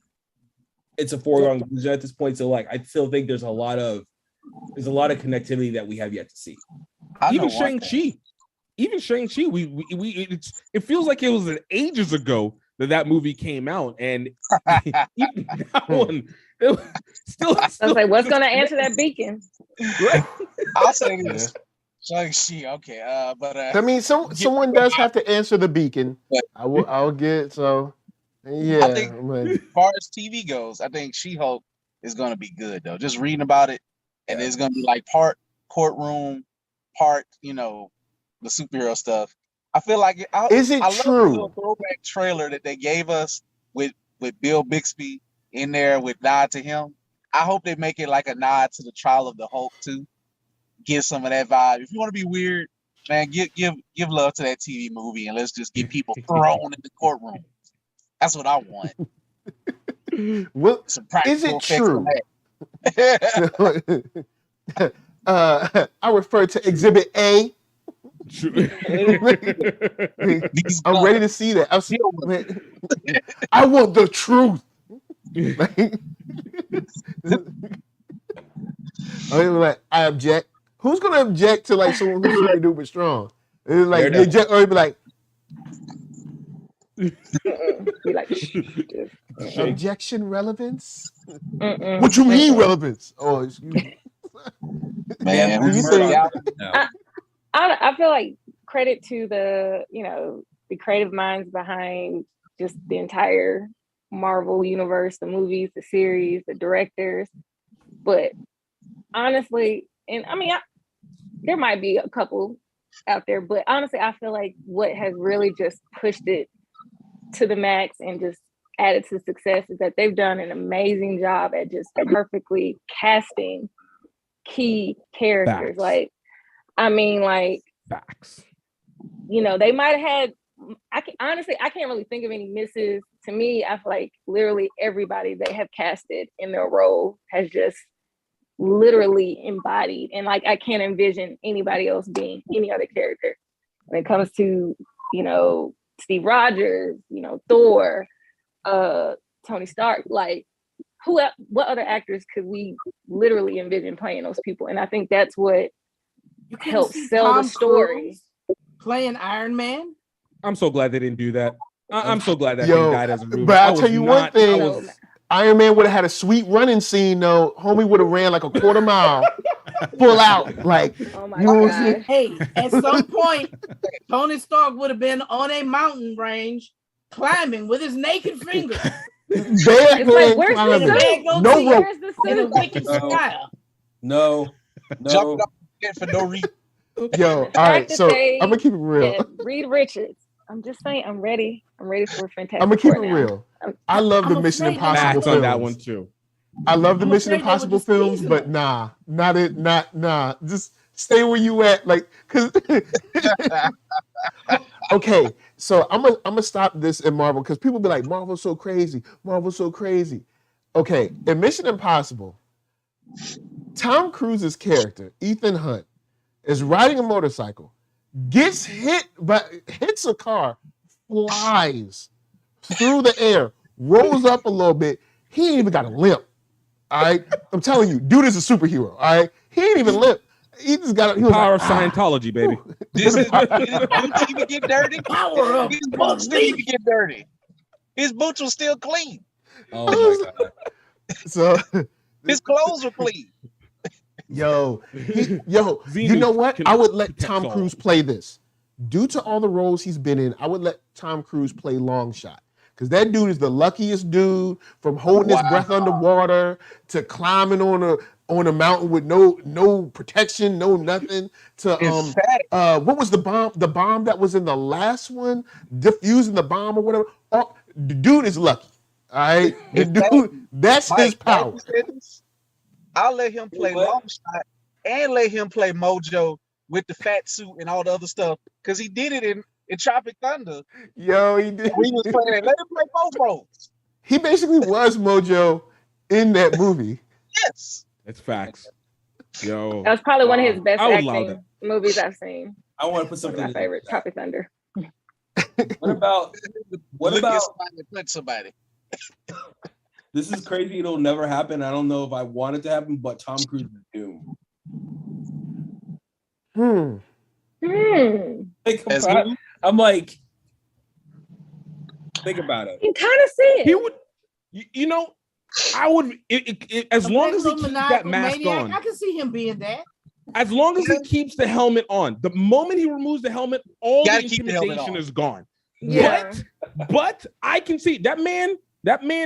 it's a foregone conclusion at this point. So like, I still think there's a lot of connectivity that we have yet to see. Even Shang-Chi, it feels like it was ages ago that movie came out, and even that one, still. I was like, what's going to answer that beacon? Right. I'll say this. Shang-Chi, okay, but I mean, someone does have to answer the beacon. I'll get so. Yeah, I think as far as TV goes, I think She-Hulk is going to be good though. Just reading about it, and it's going to be like part courtroom, part the superhero stuff. I feel like I love the little throwback trailer that they gave us with Bill Bixby in there with nod to him. I hope they make it like a nod to the trial of the Hulk too. Give some of that vibe. If you want to be weird, man, give love to that TV movie and let's just get people thrown in the courtroom. That's what I want. Well, is it true? I refer to Exhibit A. I'm ready to see that. I want the truth. I object. Who's gonna object to like someone who's super duper strong? It's like they object, or be like, objection relevance? What you mean relevance? Oh, excuse me. Man, I feel like credit to the the creative minds behind just the entire Marvel universe, the movies, the series, the directors. But honestly, and I mean, there might be a couple out there, but honestly, I feel like what has really just pushed it to the max and just added to success is that they've done an amazing job at just perfectly casting key characters. Facts. Like, I mean, like, Facts. They might have had, I can't really think of any misses. To me, I feel like literally everybody they have casted in their role has just literally embodied, and like I can't envision anybody else being any other character. When it comes to, Steve Rogers, Thor, Tony Stark, like what other actors could we literally envision playing those people? And I think that's what helps sell the story. Playing Iron Man. I'm so glad they didn't do that. I'm so glad that thing died as a rumor. But I'll tell you one thing. Iron Man would have had a sweet running scene though. Homie would have ran like a quarter mile, full out. Like, oh my God. Hey, at some point, Tony Stark would have been on a mountain range climbing with his naked finger. It's like, where's the suit? No. Jumping up for no reason. Yo, all right. So I'm gonna keep it real. Reed Richards. I'm just saying, I'm ready. I'm ready for a fantastic. I'm gonna keep it real. I love the Mission Impossible films. On that one too. I love the Mission Impossible films, but nah. Just stay where you at, like, cause. Okay, so I'm gonna stop this in Marvel because people be like, Marvel's so crazy. Okay, in Mission Impossible, Tom Cruise's character, Ethan Hunt, is riding a motorcycle, gets hits a car, flies through the air, rolls up a little bit. He ain't even got a limp. All right, I'm telling you, dude is a superhero. All right, he ain't even limp. He just got the power of Scientology, baby. His boots even get dirty. His boots didn't even get dirty. His boots were still clean. Oh my God. So his clothes were clean. Yo, you know what? I would let Tom Cruise play this. Due to all the roles he's been in, I would let Tom Cruise play Long Shot. Because that dude is the luckiest dude, from holding his breath underwater to climbing on a mountain with no protection, no nothing, to what was the bomb? The bomb that was in the last one, diffusing the bomb or whatever. Oh, the dude is lucky. All right. That's his power. I'll let him play Long Shot and let him play Mojo with the fat suit and all the other stuff, because he did it in Tropic Thunder. Yo, he did. He was playing. Let him play both roles. He basically was Mojo in that movie. Yes, it's facts. Yo, that was probably one of his best acting movies I've seen. I want to put something. My favorite, Tropic Thunder. What about somebody? This is crazy. It'll never happen. I don't know if I want it to happen, but Tom Cruise is Doom. I'm like, think about it. You kind of see it. He would, I would, as long as he keeps that mask on. I can see him being that. As long as he keeps the helmet on. The moment he removes the helmet, all the intimidation is gone. Yeah. But I can see that man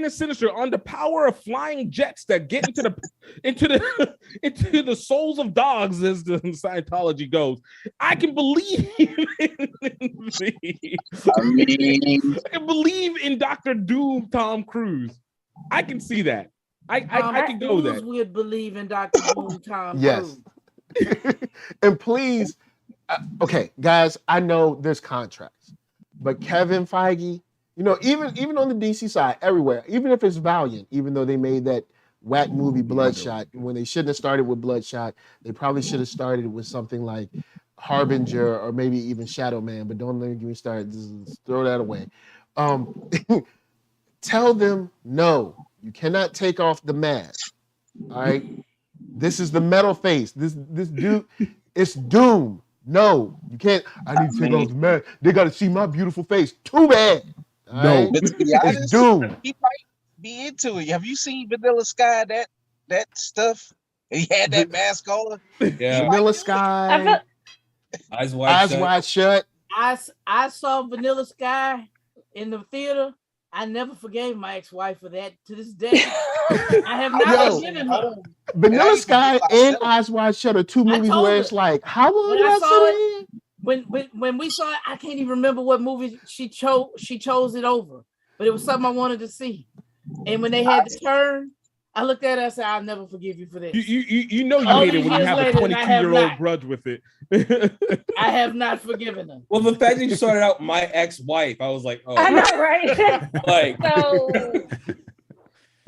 is sinister. On the power of flying jets that get into the souls of dogs, as the Scientology goes. I can believe I can believe in Dr. Doom, Tom Cruise. I can see that. I can go with that. Would believe in Dr. Doom, Tom Cruise. And please, okay, guys, I know there's contracts, but Kevin Feige, even on the DC side, everywhere, even if it's Valiant, even though they made that whack movie Bloodshot, when they shouldn't have started with Bloodshot, they probably should have started with something like Harbinger or maybe even Shadow Man, but don't let me start, just throw that away. Tell them, no, you cannot take off the mask, all right? This is the metal face. This dude, it's Doom. No, you can't. I need to take off the mask. They got to see my beautiful face. Too bad. No, but to be honest, it's Doom. He might be into it. Have you seen Vanilla Sky? That stuff He had that mask on. Yeah. Vanilla Sky. Eyes wide shut. I saw Vanilla Sky in the theater. I never forgave my ex-wife for that to this day. I have not forgiven her. Vanilla Sky and Eyes Wide Shut are two movies where it's like, how long did I say it? When we saw it, I can't even remember what movie she chose it over, but it was something I wanted to see. And when they had the turn, I looked at her and said, "I'll never forgive you for this." You know you hate it when you have a 22-year-old grudge with it. I have not forgiven her. Well, the fact that you started out my ex-wife, I was like, oh, I know, right? Like, so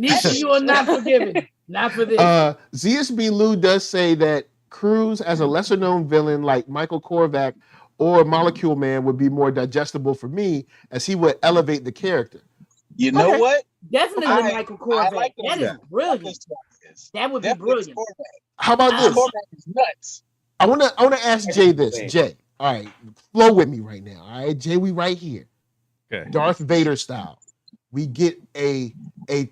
Nisha, you are not forgiven. Not for this. ZSB Lou does say that Cruz as a lesser known villain like Michael Korvac or Molecule Man would be more digestible for me, as he would elevate the character. You know what? Definitely Michael Korvac. Like that is brilliant. That would be brilliant. How about this? Korvac is nuts. I wanna ask Jay this. Jay, all right, flow with me right now. All right, Jay, we right here. Okay. Darth Vader style. We get a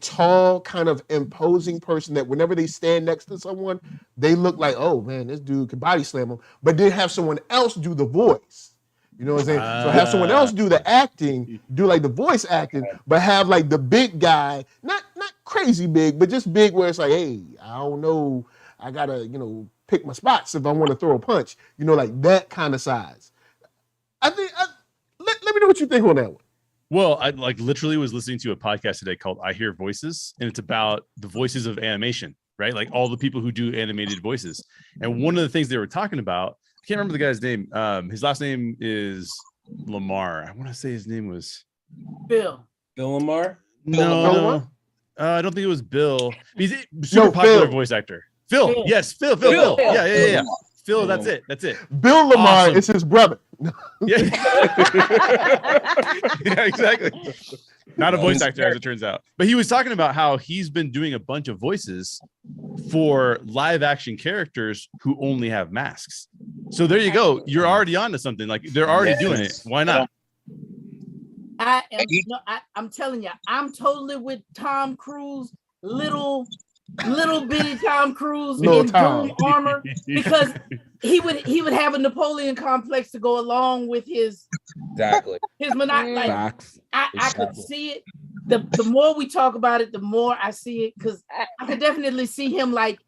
tall, kind of imposing person that whenever they stand next to someone, they look like, oh man, this dude can body slam them. But then have someone else do the voice. You know what I'm saying? So have someone else do the acting, do like the voice acting, but have like the big guy, not crazy big, but just big where it's like, hey, I don't know, I gotta, pick my spots if I want to throw a punch. Like that kind of size. I think. Let me know what you think on that one. Well, I literally was listening to a podcast today called I Hear Voices, and it's about the voices of animation, right? Like all the people who do animated voices. And one of the things they were talking about, I can't remember the guy's name. His last name is Lamar. I want to say his name was Bill Lamar. No, I don't think it was Bill. He's a super popular voice actor. Phil. Yes, Phil. Yeah. Phil, that's it. Bill Lamar is his brother. Yeah. Yeah, exactly. Not a voice actor, as it turns out. But he was talking about how he's been doing a bunch of voices for live action characters who only have masks. So there you go. You're already onto something. Like they're already doing it. Why not? I'm telling you, I'm totally with Tom Cruise, little bitty Tom Cruise in Doom armor, because he would have a Napoleon complex to go along with his monopoly. I could see it. The more we talk about it, the more I see it, because I could definitely see him like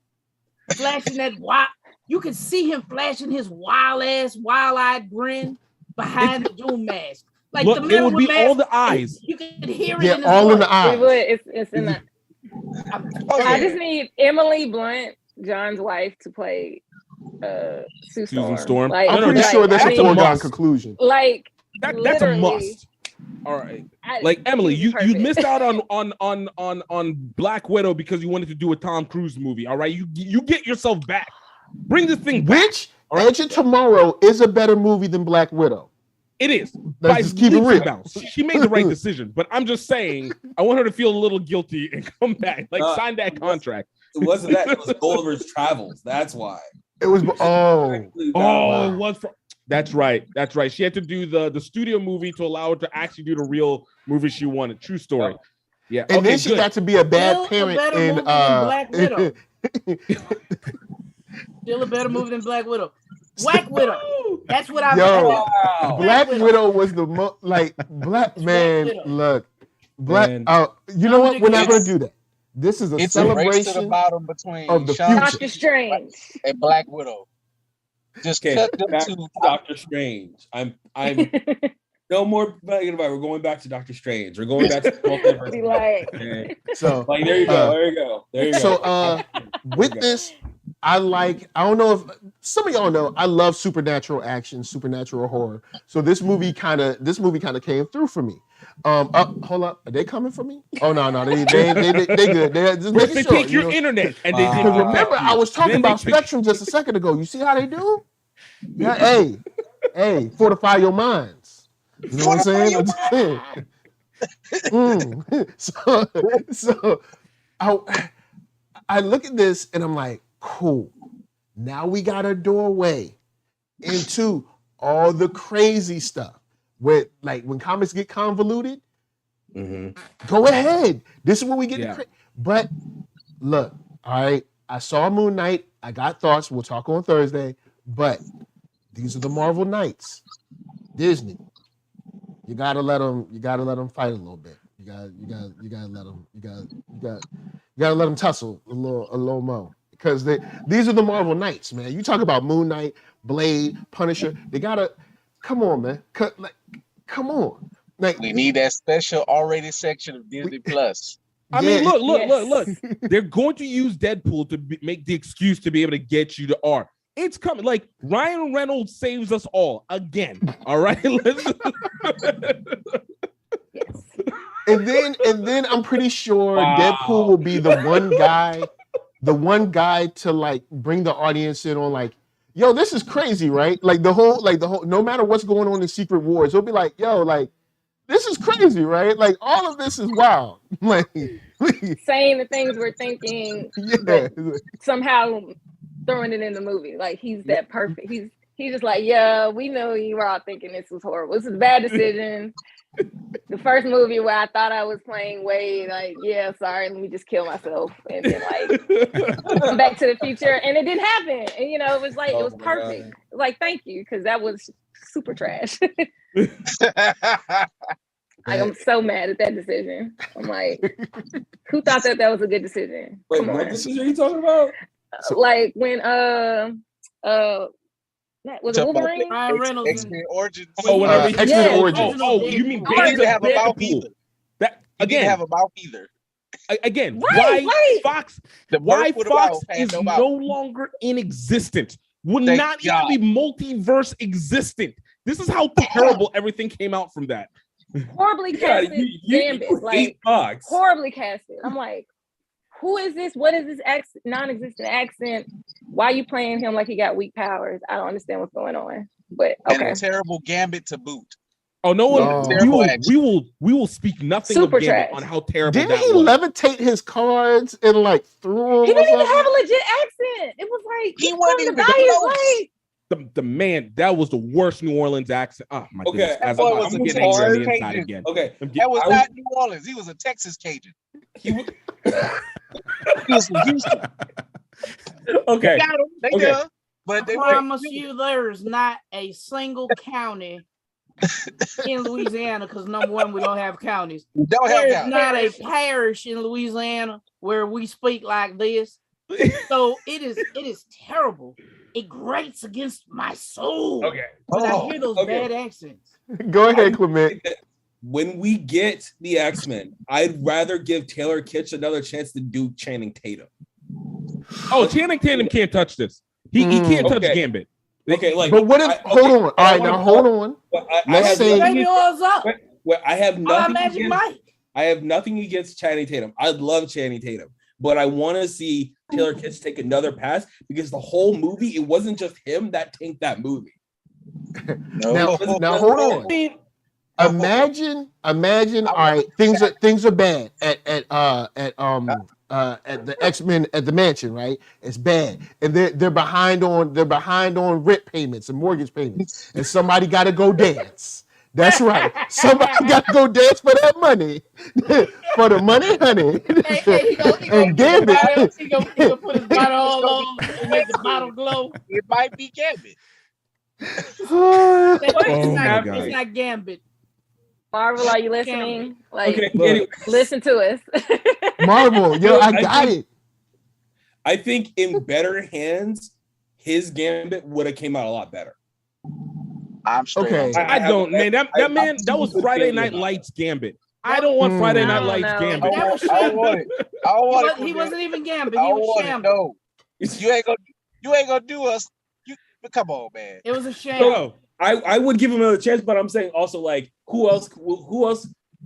flashing that wild. You could see him flashing his wild-eyed grin behind the Doom mask. Like look, it would be all the eyes. You could hear it. Yeah, in all voice. in the eyes. it would. It's in the. I just need Emily Blunt, John's wife, to play Susan Storm. Like, I'm pretty sure that's a foregone conclusion. Like that's a must. All right, Emily, you missed out on Black Widow because you wanted to do a Tom Cruise movie. All right, you get yourself back. Bring this thing back. Which Agent Tomorrow is a better movie than Black Widow. It is. Let's just keep it real. She made the right decision, but I'm just saying, I want her to feel a little guilty and come back, sign that contract. It wasn't that. It was Gulliver's Travels. That's why. It was. It was. That's right. She had to do the studio movie to allow her to actually do the real movie she wanted. True story. Yeah. And then she got to be a bad parent in Black Widow. Still a better movie than Black Widow. Black Widow. That's what I. Wow. Black Widow was the Black man. Look, Black. You know what? We're not going to do that. This is a celebration between of the future. Doctor Strange and Black Widow. Just cut them back to Doctor Strange. I'm no more thinking about it. We're going back to Doctor Strange. We're going back to multiverse. So there you go. So with this, I don't know if some of y'all know, I love supernatural action, supernatural horror. So this movie kind of came through for me. Hold up, are they coming for me? Oh no, they good. They take your internet and they remember I was talking about Spectrum just a second ago. You see how they do? Yeah, hey, fortify your minds. You know what I'm saying? So I look at this and I'm like, cool. Now we got a doorway into all the crazy stuff. With when comics get convoluted, go ahead. This is when we get but look, all right. I saw Moon Knight. I got thoughts. We'll talk on Thursday. But these are the Marvel Knights. Disney. You gotta let them. You gotta let them fight a little bit. You gotta let them. You gotta let them tussle a little more, because these are the Marvel Knights, man. You talk about Moon Knight, Blade, Punisher. They gotta come on, man. Come on. Like, we need that special R-rated section of Disney Plus. I mean, look. They're going to use Deadpool to make the excuse to be able to get you to R. It's coming. Like, Ryan Reynolds saves us all again. All right. And then I'm pretty sure Deadpool will be the one guy to like bring the audience in on like, yo, this is crazy, right? Like the whole, no matter what's going on in Secret Wars, he'll be like, yo, like, this is crazy, right? Like, all of this is wild. Like, saying the things we're thinking, but somehow throwing it in the movie. Like, he's that perfect. He's just like, yeah, we know you were all thinking this was horrible. This is a bad decision. The first movie where I thought I was playing Wade, like, yeah, sorry, let me just kill myself. And then, like, come Back to the Future. And it didn't happen. And, you know, it was like, it was perfect. Like, thank you, because that was super trash. I'm so mad at that decision. I'm like, who thought that was a good decision? Wait, what decision are you talking about? Like when was it Wolverine? Ryan Reynolds. X-Men Origins. X-Men Origins. Oh, you mean he didn't have a mouth either. That He again? didn't have a mouth either. Again, Right. Fox Fox is no longer in existence. Would Thank not God. even be multiverse existent. This is how terrible everything came out from that. Horribly casted Gambit. Like, Fox. horribly casted. I'm like, who is this? What is this non-existent accent? Why are you playing him like he got weak powers? I don't understand what's going on. But okay. And a terrible Gambit to boot. Oh, no one. We will speak nothing Super of Gambit trash. on how terrible didn't that he was. levitate his cards and like threw them? He didn't even have a legit accent. It was like He wasn't even the guy is close. like, The man, that was the worst New Orleans accent. Oh my Okay, goodness. As boy I'm was a getting angry on the Texas inside Cajun. again. Okay, That was not New Orleans. He was a Texas Cajun. he was, He was from Houston. okay. They got him. They Okay. done. But they I promise you, there is not a single county in Louisiana, because number one, we don't have counties. We don't have There's that. not a parish in Louisiana where we speak like this. So it is terrible. It grates against my soul. Okay. When I hear those bad accents. Go ahead, Clement. When we get the X-Men, I'd rather give Taylor Kitsch another chance to do Channing Tatum. Oh, Channing Tatum can't touch this. He can't touch Gambit. Okay, like, But what if? Hold on. All right, now hold on. Let's say. Baby oils up. I have nothing. Magic Mike. I have nothing against Channing Tatum. I love Channing Tatum, but I want to see Taylor Kitsch take another pass, because the whole movie, it wasn't just him that tanked that movie. Now hold on. Imagine. All right, things are bad at the X-Men at the mansion, right? It's bad, and they're behind on rent payments and mortgage payments, and somebody got to go dance. That's right. Somebody got to go dance for that money, for the money, honey. And Gambit. He gonna put his bottle all on and make the bottle glow. It might be Gambit. It's not Gambit. Marvel, are you listening? Like, Okay, anyway. listen to us. Marvel, yo, I got it. I think in better hands, his Gambit would have came out a lot better. I'm straight. Okay. I don't, man. That man, that was Friday Night Lights Gambit. I don't want Friday Night Lights Gambit. That was I don't want it. He wasn't even Gambit. I He don't was want it. Shamble. No. You ain't gonna do us. Come on, man. It was a shame. No, I would give him another chance, but I'm saying also, like, who else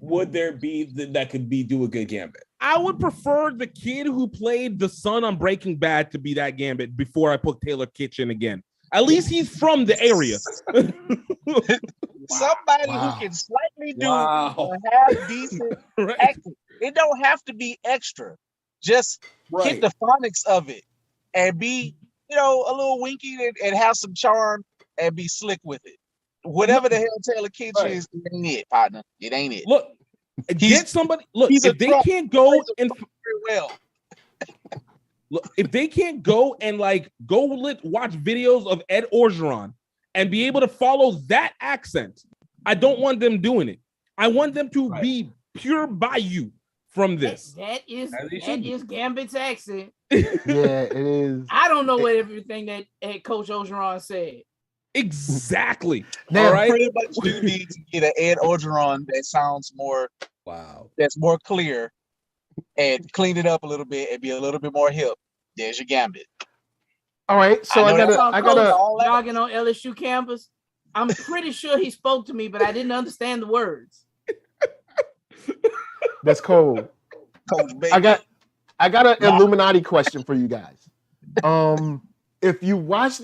would there be that could do a good Gambit? I would prefer the kid who played the son on Breaking Bad to be that Gambit before I put Taylor Kitsch in again. At least he's from the area. Somebody who can slightly do a half decent acting. It don't have to be extra. Just hit the phonics of it and be, a little winky and have some charm and be slick with it. Whatever the hell Taylor Kitsch is, it ain't it, partner. It ain't it. Look, get somebody. Look, if they can't go and well. Look, if they can't go and like watch videos of Ed Orgeron and be able to follow that accent, I don't want them doing it. I want them to be pure Bayou from this. That is Gambit's accent. Yeah, it is. I don't know everything that Coach Orgeron said. Exactly. Now, all right. Pretty much you need to get an Ed Orgeron that sounds more that's more clear and clean it up a little bit and be a little bit more hip. There's your Gambit. All right, so I gotta jogging on LSU campus. I'm pretty sure he spoke to me, but I didn't understand the words. That's cold. I got an Illuminati question for you guys. If you watch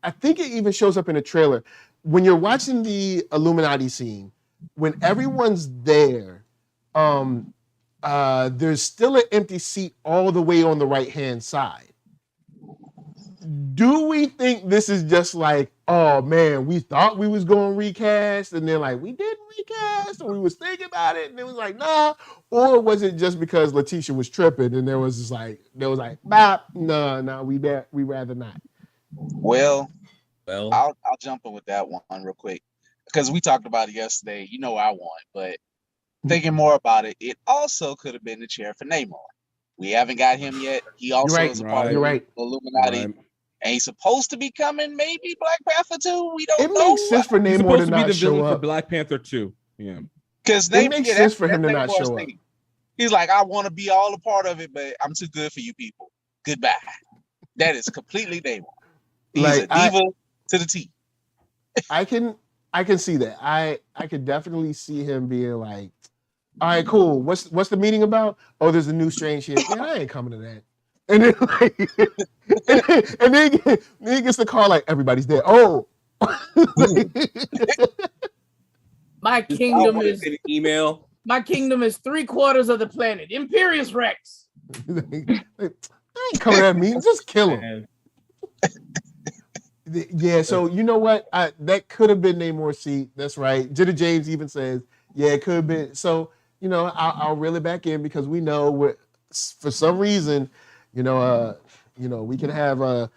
I think it even shows up in the trailer. When you're watching the Illuminati scene, when everyone's there, there's still an empty seat all the way on the right-hand side. Do we think this is just like, oh man, we thought we was going to recast, and then like we didn't recast, or we was thinking about it, and it was like, nah? Or was it just because Letitia was tripping, and there was nah, we rather not. Well, I'll jump in with that one real quick because we talked about it yesterday. You know I want, but thinking more about it, it also could have been the chair for Namor. We haven't got him yet. He also is a part of the Illuminati. And he's supposed to be coming, maybe Black Panther 2. We don't know. It makes sense for Namor to not show up. For Black Panther 2. Yeah. Because it makes sense for him to not show up. He's like, I want to be all a part of it, but I'm too good for you people. Goodbye. That is completely Namor. He's a diva to the T. I can see that. I could definitely see him being like, all right, cool. What's the meeting about? Oh, there's a new strange here. Yeah, I ain't coming to that. And then and then he gets the call like everybody's dead. Oh, my kingdom is an email. My kingdom is 3/4 of the planet. Imperious Rex. I ain't coming at me. Just kill him. Yeah. So you know what? That could have been Namor's seat. That's right. Jenna James even says, yeah, it could have been. So I'll reel it back in because we know for some reason. We can have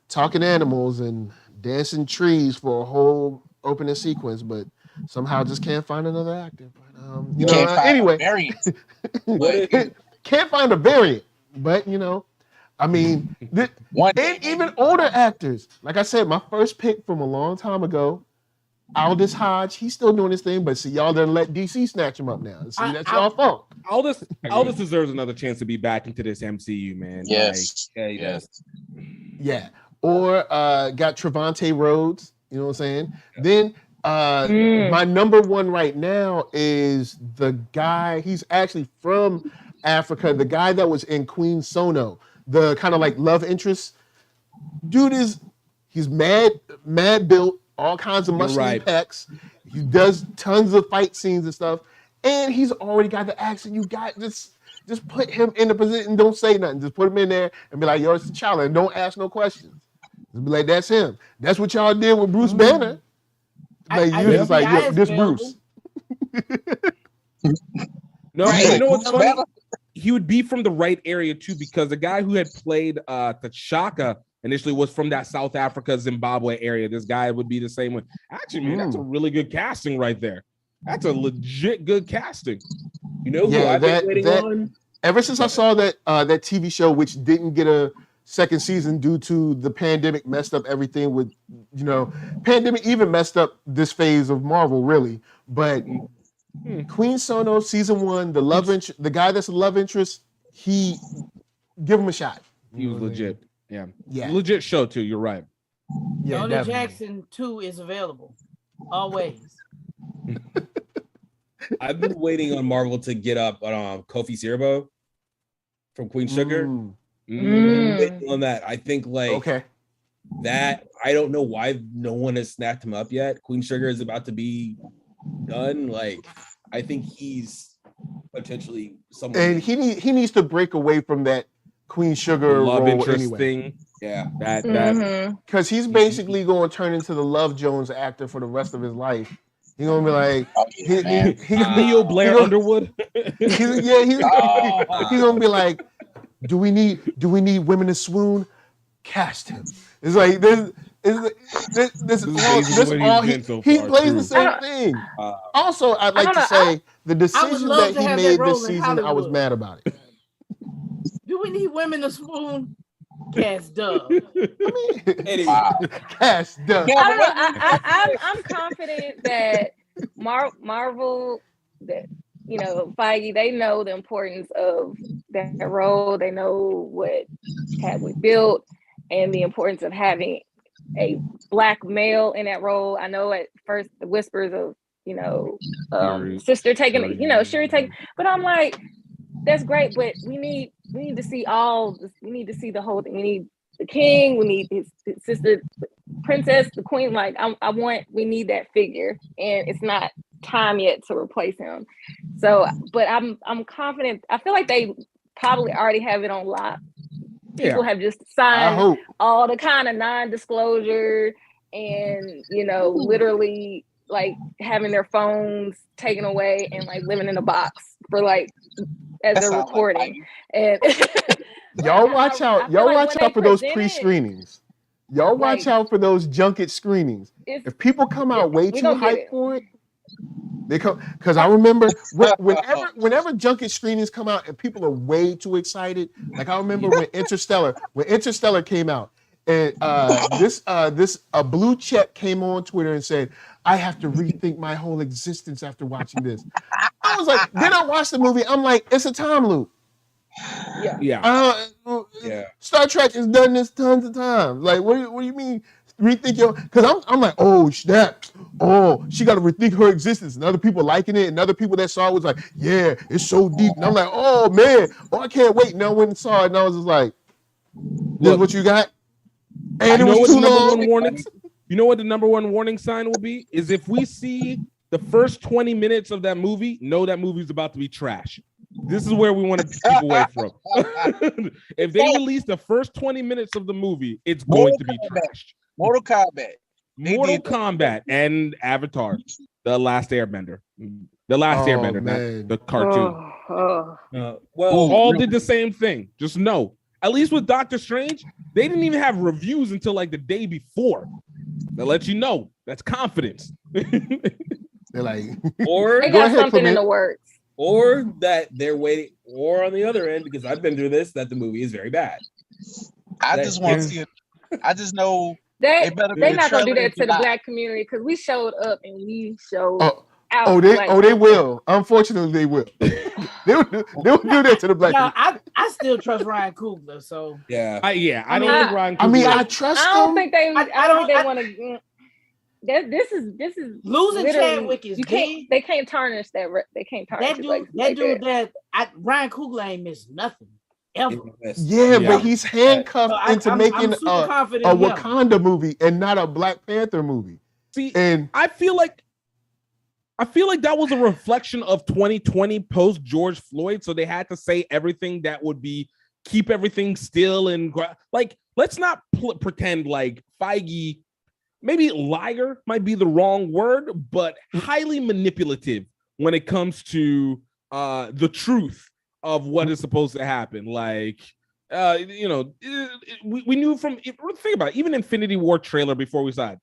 talking animals and dancing trees for a whole opening sequence, but somehow just can't find another actor. But anyway, can't find a variant. But I mean, and even older actors. Like I said, my first pick from a long time ago, Aldous Hodge, he's still doing his thing, but see, y'all done let DC snatch him up now. See, that's y'all fault. Aldous deserves another chance to be back into this MCU, man. Yes. Yeah. Or got Trevante Rhodes, you know what I'm saying? Then my number one right now is the guy, he's actually from Africa, the guy that was in Queen Sono, the kind of like love interest. Dude he's mad built, all kinds of muscly pecs. He does tons of fight scenes and stuff. And he's already got the accent. You got just put him in the position. Don't say nothing. Just put him in there and be like, yo, it's T'Challa. And don't ask no questions. Just be like, that's him. That's what y'all did with Bruce Banner. Like, you're just like, yo, this Bruce. No, you know what's funny? He would be from the right area too, because the guy who had played T'Chaka initially was from that South Africa, Zimbabwe area. This guy would be the same one. Actually, man, that's a really good casting right there. That's a legit good casting. You know who I've been waiting on? Ever since I saw that TV show, which didn't get a second season due to the pandemic, messed up everything with, pandemic even messed up this phase of Marvel, really. But Queen Sono season 1, the guy that's a love interest, give him a shot. He was legit. Yeah. Legit show too. You're right. Yeah, Tony Jackson 2 is available always. I've been waiting on Marvel to get up on Kofi Siriboe from Queen Sugar. On that, I think that I don't know why no one has snapped him up yet. Queen Sugar is about to be done. Like, I think he's potentially someone. And he needs to break away from that Queen Sugar love role interest anyway. Thing. Yeah, that because he's basically going to turn into the Love Jones actor for the rest of his life. He's gonna be like Leo Blair Underwood. He's gonna be like Do we need women to swoon? Cast him. It's like this all he plays the same thing. Also, I'd like to say the decision that he made this season, I was mad about it. Do we need women to swoon? Cast Dove. Cast Dove. I don't know. I'm confident that Marvel, that Feige, they know the importance of that role. They know what Chadwick built and the importance of having a Black male in that role. I know at first the whispers of sister taking, Shuri taking, but I'm like, that's great, but we need to see all this. We need to see the whole thing. We need the king. We need his sister, princess, the queen. Like we need that figure, and it's not time yet to replace him. So, but I'm confident. I feel like they probably already have it on lock. People have just signed all the kind of non-disclosure and literally like having their phones taken away and like living in a box for like as they're recording. And y'all watch out. Y'all watch out for those pre-screenings. Y'all watch out for those junket screenings. If people come out way too hyped for it, they come, because I remember whenever junket screenings come out and people are way too excited. Like I remember when Interstellar came out, and this blue check came on Twitter and said, "I have to rethink my whole existence after watching this." I was like, then I watched the movie. I'm like, it's a time loop. Star Trek has done this tons of times. Like, what do you mean rethink your? Because I'm like, oh snap, she got to rethink her existence. And other people liking it, and other people that saw it was like, yeah, it's so deep. And I'm like, oh man, I can't wait. And I went and saw it, and I was just like, this is what you got. And it was too long. You know what the number one warning sign will be? Is if we see the first 20 minutes of that movie, know that movie's about to be trash. This is where we want to keep away from. If they release the first 20 minutes of the movie, it's going to be trash. Mortal Kombat and Avatar, The Last Airbender. The Last Airbender, not the cartoon. All did the same thing. Just know. At least with Doctor Strange, they didn't even have reviews until like the day before. They'll let you know. That's confidence. They're like, or they got something in the works. Or that they're waiting, or on the other end, because I've been through this, that the movie is very bad. I just want to see it. I just know they're not gonna do that to the Black community, because we showed up and we showed out. They will. Unfortunately, they will. They'll do that to the Black community. I still trust Ryan Coogler, so I don't think Ryan Coogler. I mean, I trust him. I don't think they want to. This is losing Chadwick is they can't tarnish that. They can't tarnish Ryan Coogler ain't missed nothing ever. But he's handcuffed into making a Wakanda movie and not a Black Panther movie. See, and I feel like that was a reflection of 2020 post George Floyd. So they had to say everything that would be keep everything still and like let's not pretend like Feige. Maybe liar might be the wrong word, but highly manipulative when it comes to the truth of what is supposed to happen. Like, we knew from, think about it, even Infinity War trailer before we saw it,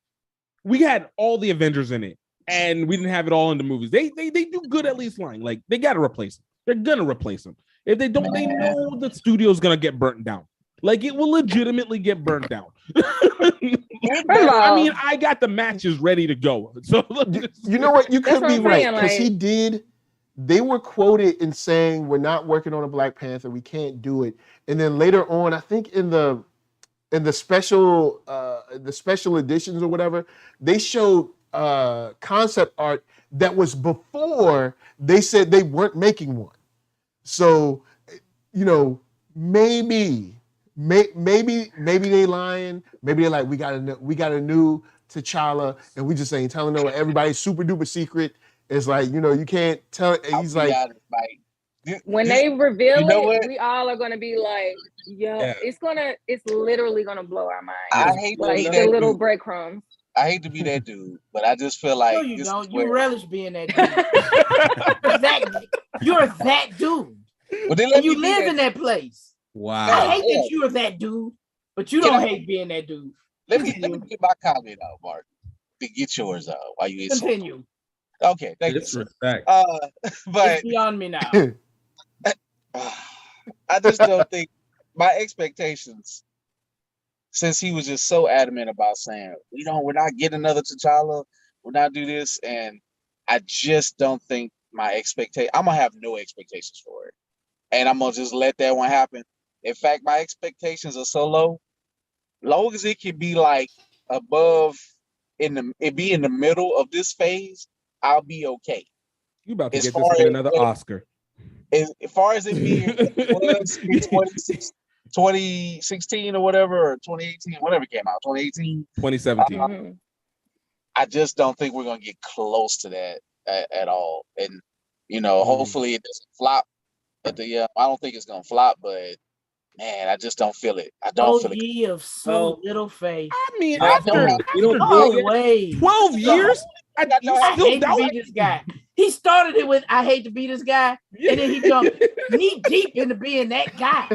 we had all the Avengers in it, and we didn't have it all in the movies. They do good at least lying. Like, they got to replace them. They're going to replace them. If they don't, they know the studio's going to get burnt down. Like, it will legitimately get burnt down. I mean, I got the matches ready to go. So you know what? You could be right, because he did. They were quoted in saying, "We're not working on a Black Panther. We can't do it." And then later on, I think in the special editions or whatever, they showed concept art that was before they said they weren't making one. So, maybe they lying. Maybe they're like, we got a new T'Challa, and we just ain't telling them. Everybody's super duper secret. It's like, you can't tell. He's like, when they reveal it, we all are gonna be like, it's literally gonna blow our mind. I hate like the little breadcrumbs. I hate to be that dude, but I just feel like you relish being that dude. You're that dude. Well, and you live in that place. Wow. I hate that you're that dude, but you don't hate being that dude. Let me get my comment out, Mark. Get yours out while you continue. Okay, thank you. Respect. But it's beyond me now. I just don't think my expectations, since he was just so adamant about saying we're not getting another T'Challa, we're not do this, and I just don't think my expectation. I'm gonna have no expectations for it, and I'm gonna just let that one happen. In fact, my expectations are so low. Long as it can be like above in the middle of this phase, I'll be okay. You about to get this in another Oscar. As far as it being in 2016 or whatever, or 2018, whatever came out, 2017. I just don't think we're gonna get close to that at all. And hopefully it doesn't flop. But I don't think it's gonna flop, but man, I just don't feel it. I don't feel it. Ye of so little faith. I mean, after 12 years, I hate to be this guy. He started it with "I hate to be this guy," and then he jumped knee deep into being that guy.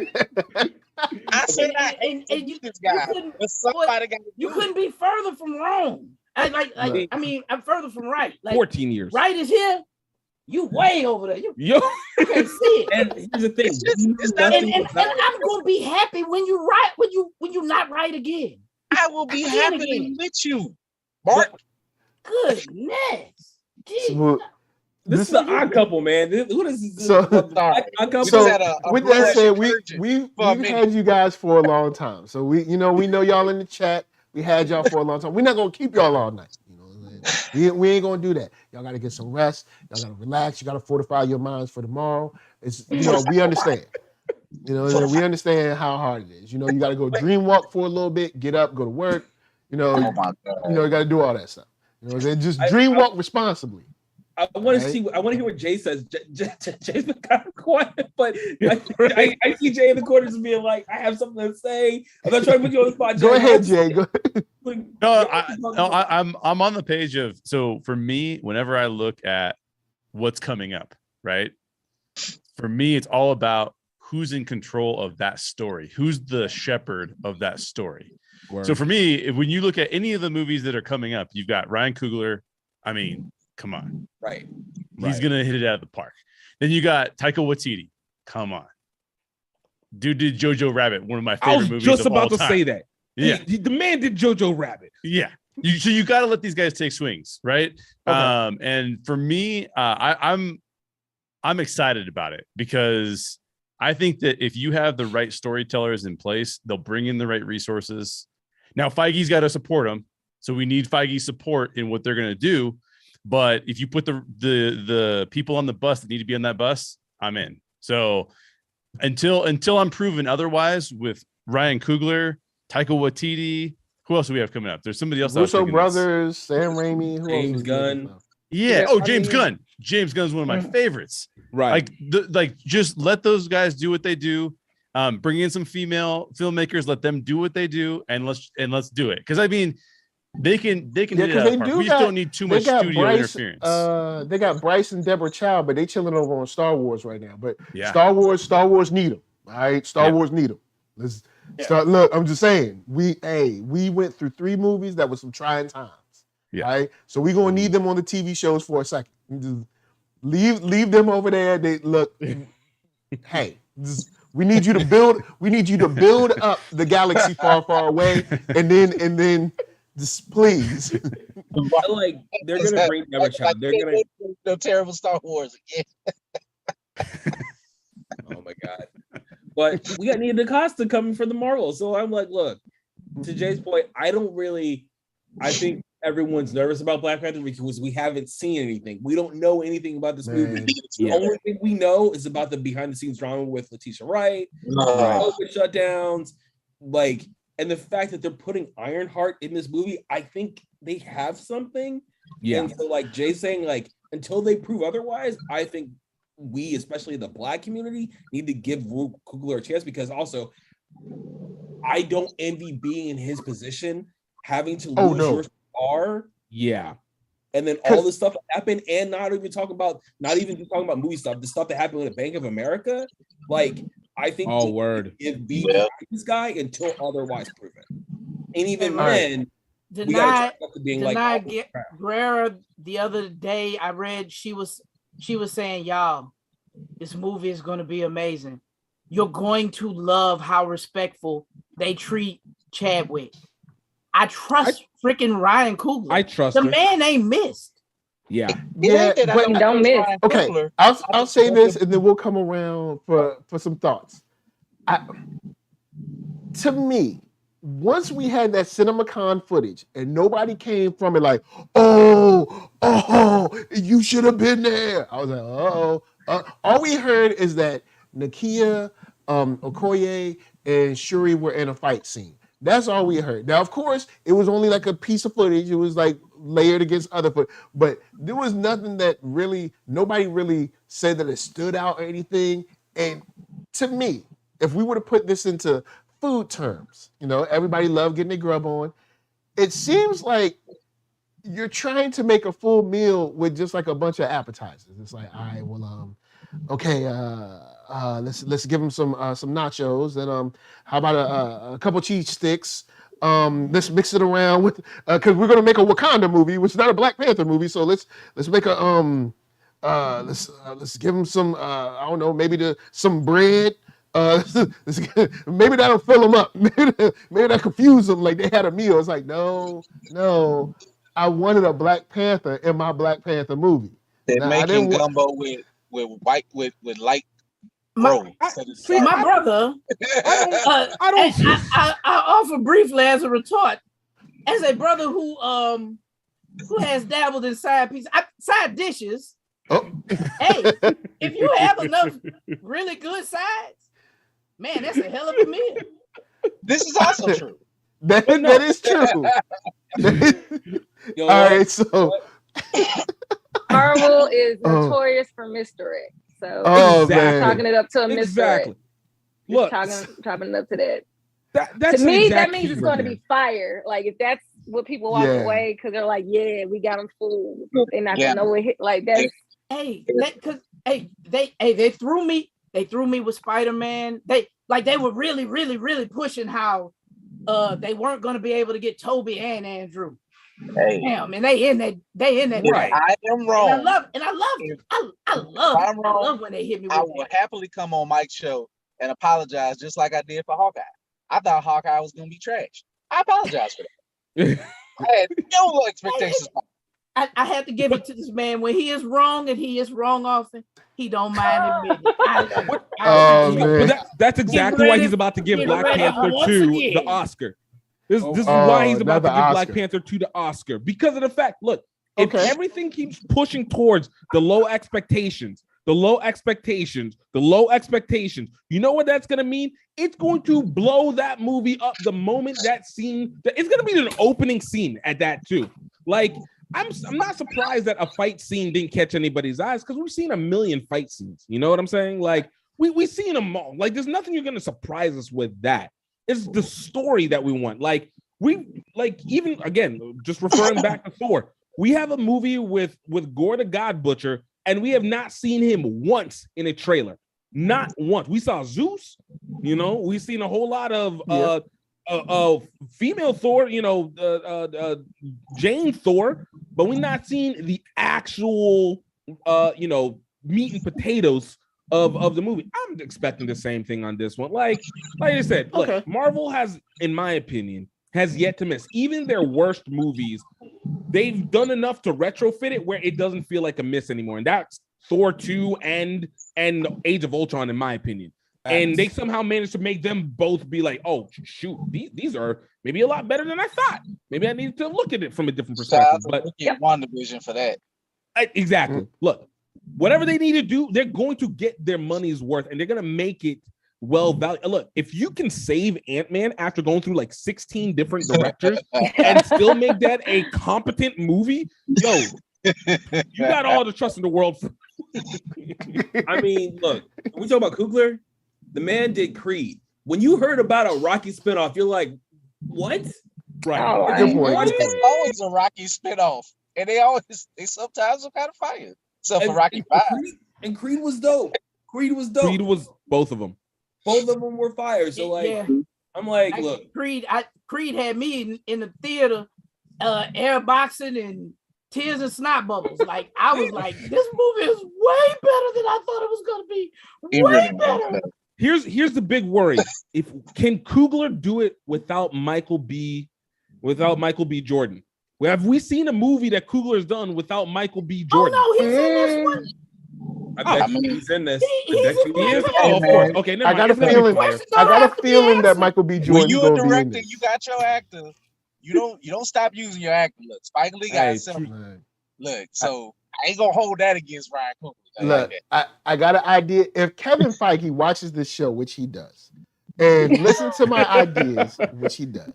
I said I hate to be this guy. You couldn't be further from wrong. I mean, I'm further from right. 14 years. Right is here. You way over there. You can't see it. And here's the thing. And I'm gonna be happy when you right when you not right again. I will be happy with you, Mark. Goodness. This is an odd couple, man. What is this? So odd couple? With that said, we've had you guys for a long time. So we know y'all in the chat. We had y'all for a long time. We're not gonna keep y'all all night. We ain't gonna do that. Y'all gotta get some rest. Y'all gotta relax. You gotta fortify your minds for tomorrow. It's we understand. We understand how hard it is. You gotta go dream walk for a little bit, get up, go to work. You gotta do all that stuff. Just dream walk responsibly. I want to see. I want to hear what Jay says. Jay's been kind of quiet, but I see Jay in the corner just being like, "I have something to say." I'm not trying to put you on the spot. Jay. Go ahead, Jay. Go ahead. I'm on the page of. So for me, whenever I look at what's coming up, right? For me, it's all about who's in control of that story, who's the shepherd of that story. Word. So for me, when you look at any of the movies that are coming up, you've got Ryan Coogler. I mean, come on. Right. He's going to hit it out of the park. Then you got Taika Waititi. Come on. Dude did Jojo Rabbit, one of my favorite movies. I was just about to say that. Yeah. The man did Jojo Rabbit. Yeah. So you got to let these guys take swings, right? Okay. And for me, I'm excited about it because I think that if you have the right storytellers in place, they'll bring in the right resources. Now, Feige's got to support them. So we need Feige's support in what they're going to do. But if you put the people on the bus that need to be on that bus, I'm in. So until I'm proven otherwise with Ryan Coogler, Taika Waititi, who else do we have coming up? There's somebody else. Russo brothers, Sam Raimi, James Gunn. Yeah. James Gunn. James Gunn's one of my favorites. Right. Like just let those guys do what they do. Bring in some female filmmakers, let them do what they do, and let's do it. Because I mean, they can hit it out of the park. We just don't need too much studio interference. They got Bryce and Deborah Chow, but they chilling over on Star Wars right now. But Star Wars need them. All right, Star Wars need them. Let's start. Look, I'm just saying, we went through 3 movies that was some trying times. Yeah. Right, so we're gonna need them on the TV shows for a second. Just leave them over there. They look. Hey, we need you to build. We need you to build up the galaxy far, far away, and then. Just please. Like they're gonna bring Deborah Chow. They're gonna no terrible Star Wars again. Oh my god! But we got Nia DaCosta coming for the Marvel, so I'm like, look. To Jay's point, I think everyone's nervous about Black Panther because we haven't seen anything. We don't know anything about this movie. The only thing we know is about the behind-the-scenes drama with Letitia Wright, COVID shutdowns, and the fact that they're putting Ironheart in this movie, I think they have something. Yeah. And so, like Jay's saying, until they prove otherwise, I think we, especially the Black community, need to give Coogler a chance because also, I don't envy being in his position, having to lose your star. Yeah. And then all this stuff that happened, and not even talking about movie stuff, the stuff that happened with the Bank of America. I think word. Give B this guy until otherwise proven. And even then, Denied Guerra the other day. I read she was saying, y'all, this movie is going to be amazing. You're going to love how respectful they treat Chadwick. I trust freaking Ryan Coogler. I trust the man ain't missed. Yeah. But don't miss. Okay, I'll say this and then we'll come around for some thoughts. To me, once we had that CinemaCon footage and nobody came from it like, oh, you should have been there. I was like, all we heard is that Nakia, Okoye, and Shuri were in a fight scene. That's all we heard. Now, of course, it was only like a piece of footage. It was like layered against other footage, but there was nothing that nobody really said that it stood out or anything. And to me, if we were to put this into food terms, everybody loved getting their grub on. It seems like you're trying to make a full meal with just like a bunch of appetizers. It's like, all right, well, okay, let's give them some nachos and how about a couple cheese sticks? Let's mix it around with because we're gonna make a Wakanda movie, which is not a Black Panther movie. So let's make a let's give them some I don't know, maybe some bread. Maybe that'll fill them up. Maybe that confuse them like they had a meal. It's like no, I wanted a Black Panther in my Black Panther movie. They're making gumbo with light. My brother, I offer briefly as a retort, as a brother who has dabbled in side dishes. Oh. Hey, if you have enough really good sides, man, that's a hell of a meal. This is also true. That is true. All right, so Marvel is notorious for mystery. So chalking it up to a mystery. Exactly. Look, chopping it up to that. That's to me, that means it's going to be fire. Like if that's what people walk away because they're like, yeah, we got them fooled. They're not gonna know what hit. Like that's. They threw me. They threw me with Spider-Man. They were really, really, really pushing how they weren't going to be able to get Toby and Andrew. Damn, and they in that. Right. I am wrong. And I love when they hit me with I will happily come on Mike's show and apologize just like I did for Hawkeye. I thought Hawkeye was going to be trash. I apologize for that. I had no expectations. I had to give it to this man. When he is wrong, and he is wrong often, he don't mind admitting it. That's exactly why he's about to give Black Panther 2 the Oscar. This is why he's about to give Black Panther 2 the Oscar. Because of the fact, look, if everything keeps pushing towards the low expectations, you know what that's going to mean? It's going to blow that movie up the moment that scene, it's going to be an opening scene at that too. Like, I'm not surprised that a fight scene didn't catch anybody's eyes because we've seen a million fight scenes. You know what I'm saying? Like, we've seen them all. Like, there's nothing you're going to surprise us with that. It's the story that we want. Even again, just referring back to Thor, we have a movie with Gore the God Butcher, and we have not seen him once in a trailer. Not once. We saw Zeus, we've seen a whole lot of female Thor, Jane Thor, but we're not seeing the actual meat and potatoes of the movie. I'm expecting the same thing on this one. Like I said, look, Marvel has, in my opinion, has yet to miss. Even their worst movies, they've done enough to retrofit it where it doesn't feel like a miss anymore. And that's Thor 2 and Age of Ultron, in my opinion. And they somehow managed to make them both be like, oh, shoot, these are maybe a lot better than I thought. Maybe I need to look at it from a different perspective. But WandaVision for that. Exactly. Look, whatever they need to do, they're going to get their money's worth, and they're going to make it well valued. Look, if you can save Ant-Man after going through like 16 different directors and still make that a competent movie, yo, you got all the trust in the world. I mean, look, we talk about Coogler. The man did Creed. When you heard about a Rocky spinoff, you're like, what? Right. It's always a Rocky spinoff. And they sometimes are kind of fire. So for Rocky 5. And Creed was dope. Creed was both of them. both of them were fire. So like, Yeah. I'm like, Actually, look, Creed had me in the theater, air boxing and tears and snot bubbles. Like I was like, this movie is way better than I thought it was gonna be. Way better. Here's the big worry. Can Coogler do it without Michael B. Jordan? Have we seen a movie that Coogler's done without Michael B. Jordan? Oh no, he's in this one. I bet he's in this. He is. Oh, of course. Okay, never mind. I got a feeling that Michael B. Jordan. When you a director, you got your actor. You don't stop using your actor. Look, Spike Lee got himself. Look, so I ain't gonna hold that against Ryan Coogler. Look, I got an idea. If Kevin Feige watches this show, which he does, and listen to my ideas, which he does,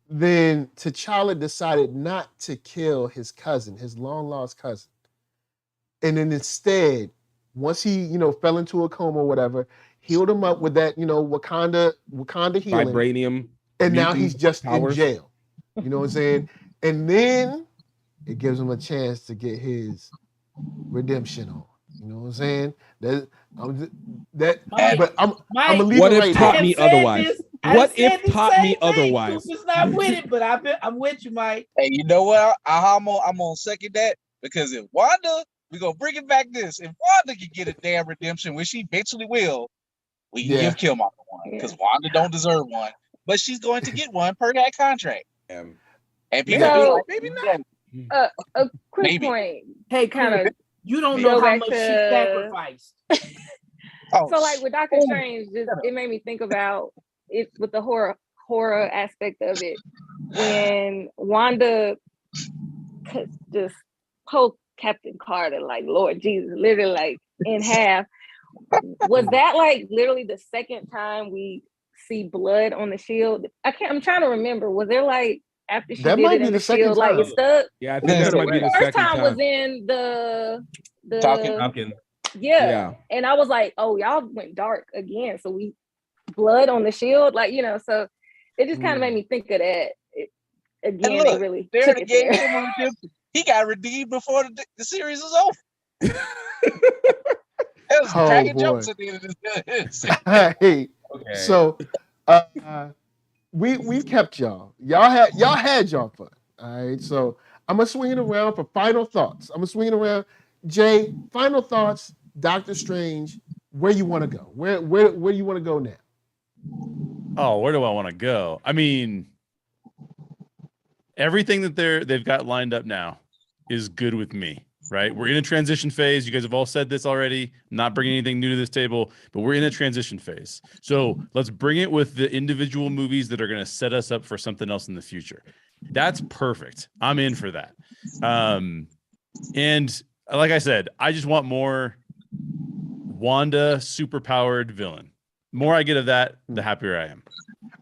then T'Challa decided not to kill his cousin, his long lost cousin, and then instead, once he fell into a coma or whatever, healed him up with that Wakanda healing, vibranium, and now he's just in jail. You know what I'm saying? And then it gives him a chance to get his redemption on. You know what I'm saying? But I'm gonna leave it right taught me otherwise? What if taught me otherwise? It's not with it, but I'm with you, Mike. Hey, you know what? I'm on second that, because if Wanda, we're gonna bring it back this. If Wanda can get a damn redemption, which she eventually will, we can give Killmonger one, because Wanda don't deserve one, but she's going to get one per that contract. And people maybe not. A quick point. Hey, kind of. You don't know how much she sacrificed. So, like with Doctor Strange, it made me think about it with the horror aspect of it. When Wanda just poked Captain Carter, like Lord Jesus, literally like in half. Was that like literally the second time we see blood on the shield? I'm trying to remember. Was there like after she did it in the shield, like it stuck? Yeah, I think that might be the first second time. Was in the Talking. Yeah, and I was like, oh, y'all went dark again. So we blood on the shield, like so it just kind of made me think of that. Again, look, they really took it there. He got redeemed before the series is over. That was cracking jokes at the end of this. Hey, okay. So we've kept y'all. Y'all had y'all fun. All right. So I'm gonna swing it around for final thoughts. I'm gonna swing it around. Jay, final thoughts. Doctor Strange, where you want to go? Where do you want to go now? Oh, where do I want to go? I mean, everything that they've got lined up now is good with me, right? We're in a transition phase. You guys have all said this already. I'm not bringing anything new to this table, but we're in a transition phase. So let's bring it with the individual movies that are going to set us up for something else in the future. That's perfect. I'm in for that. And like I said, I just want more Wanda superpowered villain. The more I get of that, the happier I am.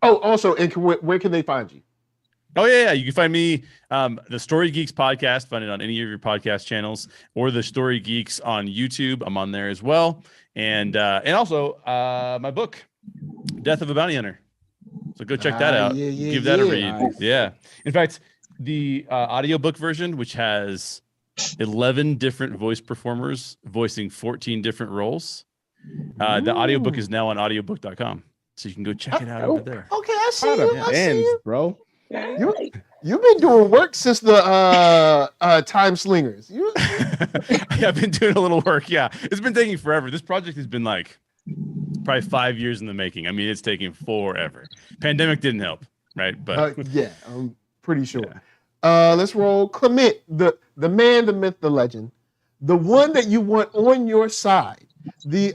Oh, also, and where can they find you? Oh, yeah. You can find me, the Story Geeks podcast, find it on any of your podcast channels, or the Story Geeks on YouTube. I'm on there as well. And also my book, Death of a Bounty Hunter. So go check that out. Give that a read. Nice. Yeah. In fact, the audiobook version, which has 11 different voice performers voicing 14 different roles. The audiobook is now on audiobook.com. So you can go check it out over there. Okay, I see you. I see you, bro. You've been doing work since the Time Slingers. I've been doing a little work. Yeah, it's been taking forever. This project has been like probably 5 years in the making. I mean, it's taking forever. Pandemic didn't help, right? But yeah, I'm pretty sure. Yeah. Let's roll Clement, the man, the myth, the legend, the one that you want on your side, the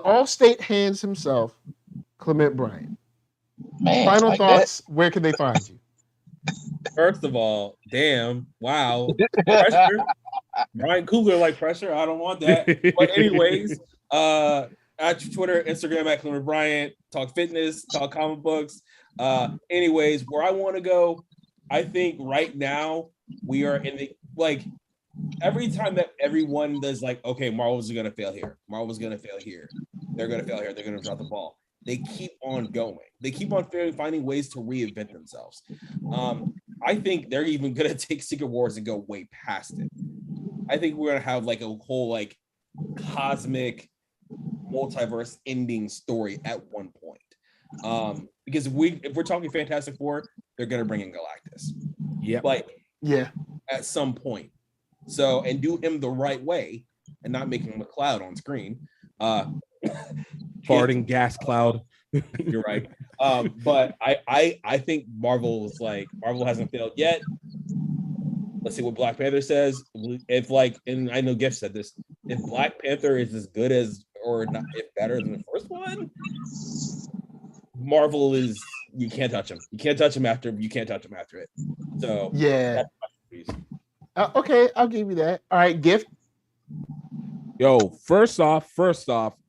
all-state hands himself, Clement Bryant. Man, final like thoughts. That. Where can they find you? First of all, damn, wow, pressure. Ryan Coogler like pressure. I don't want that. But anyways, at Twitter, Instagram at Clement Bryant. Talk fitness, talk comic books. Anyways, where I want to go, I think right now we are in the every time that everyone does okay, Marvel's gonna fail here. Marvel's gonna fail here. They're gonna fail here. They're gonna drop the ball. They keep on going. They keep on finding ways to reinvent themselves. I think they're even going to take Secret Wars and go way past it. I think we're going to have a whole cosmic multiverse ending story at one point. Because if we're talking Fantastic Four, they're gonna bring in Galactus. Yeah, like yeah, at some point. So and do him the right way and not making him a cloud on screen. Farting gas cloud. You're right. But I think Marvel hasn't failed yet. Let's see what Black Panther says. If and I know Gift said this, if Black Panther is as good as or not if better than the first one, Marvel is you can't touch him. You can't touch him after it. So yeah. Okay, I'll give you that. All right, Gift. Yo, first off,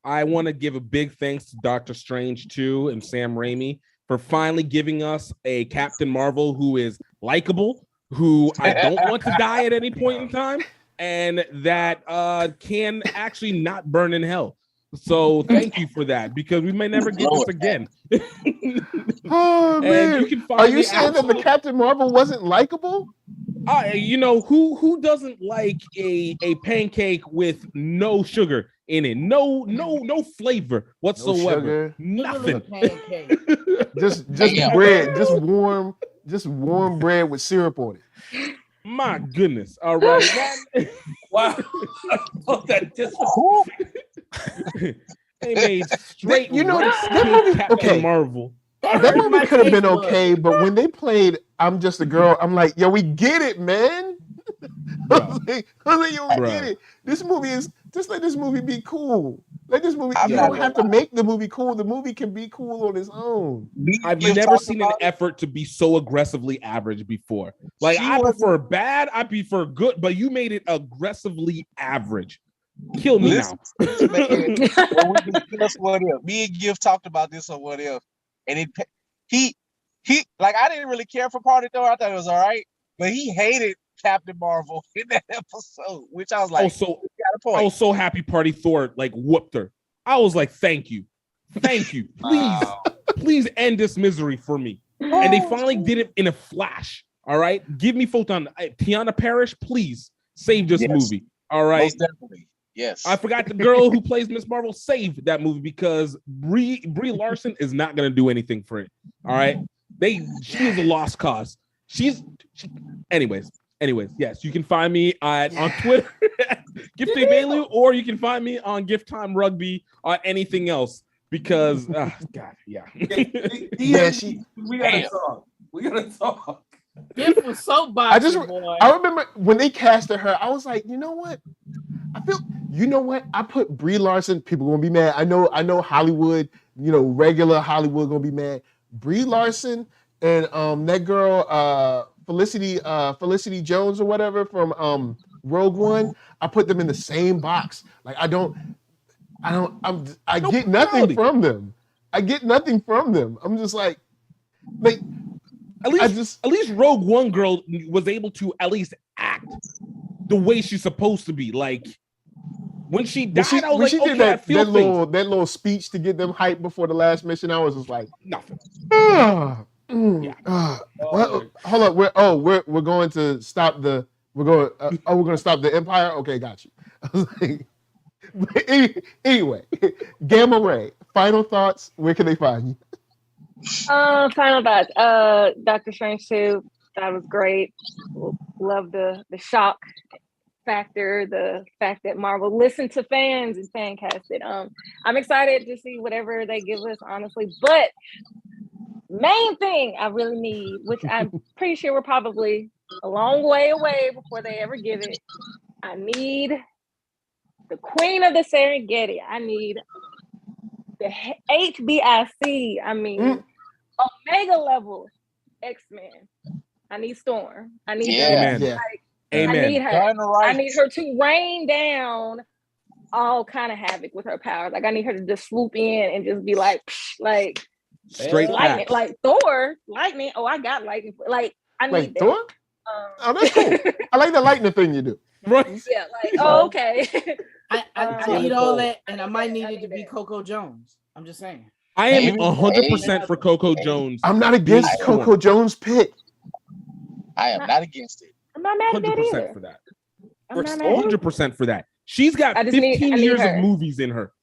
I want to give a big thanks to Doctor Strange 2 and Sam Raimi for finally giving us a Captain Marvel who is likable, who I don't want to die at any point in time, and that can actually not burn in hell. So thank you for that, because we may never get this again. Oh man, are you saying that the Captain Marvel wasn't likable? Who doesn't like a pancake with no sugar in it, no flavor whatsoever, nothing. just bread, just warm bread with syrup on it. My goodness! All right, wow. They made straight. Okay, Marvel. That movie could have been okay, but when they played "I'm Just a Girl," I'm like, yo, we get it, man. I was like, yo, we get it. This movie is just let this movie be cool. Let this movie. You don't have to make the movie cool. The movie can be cool on its own. I've never seen an effort to be so aggressively average before. Like I prefer bad, I prefer good, but you made it aggressively average. Kill me now. Me and Gift talked about this on What If, and he like I didn't really care for Party Thor. I thought it was all right, but he hated Captain Marvel in that episode, which I was like, I was so happy Party Thor like whooped her. I was like, thank you, please end this misery for me. And they finally did it in a flash. All right, give me Photon. Tiana Parrish, please save this movie. All right, most definitely. Yes, I forgot the girl who plays Miss Marvel saved that movie because Brie Larson is not going to do anything for it. All right, she is a lost cause. Anyways, yes, you can find me on Twitter, Gifty Bailey, or you can find me on Gift Time Rugby or anything else because God, yeah. We gotta talk. This was so boxy, I remember when they casted her, I was like, you know what? I put Brie Larson. People gonna be mad. I know Hollywood. Regular Hollywood gonna be mad. Brie Larson and that girl Felicity Jones or whatever from Rogue One. I put them in the same box. Like I get nothing from them. I'm just like. At least Rogue One girl was able to at least act the way she's supposed to be. Like when she died, I was like, okay, I feel that little speech to get them hyped before the last mission. I was just like, nothing. Well, hold up. We're going to stop the. We're going to stop the Empire. Okay, got you. I was like, anyway, Gamma Ray. Final thoughts. Where can they find you? Final thoughts. Doctor Strange 2, that was great. Love the shock factor, the fact that Marvel listened to fans and fan casted. I'm excited to see whatever they give us, honestly. But main thing I really need, which I'm pretty sure we're probably a long way away before they ever give it. I need the Queen of the Serengeti. I need the HBIC. I mean, Omega level X-Men. I need Storm. I need Amen. Amen. I need her. I need her to rain down all kind of havoc with her powers. Like I need her to just swoop in and just be like straight lightning, like Thor, lightning. Oh, I got lightning. Like I need that. Thor? Oh, that's cool. I like the lightning thing you do. Right. Yeah. Like okay. I need all that, and I might need it to be Coco Jones. I'm just saying. I am 100% for Coco Jones. I'm not against Coco Jones' pick. I am not against it. I'm not mad at that either. 100% for that. 100% for that. She's got 15 years of movies in her.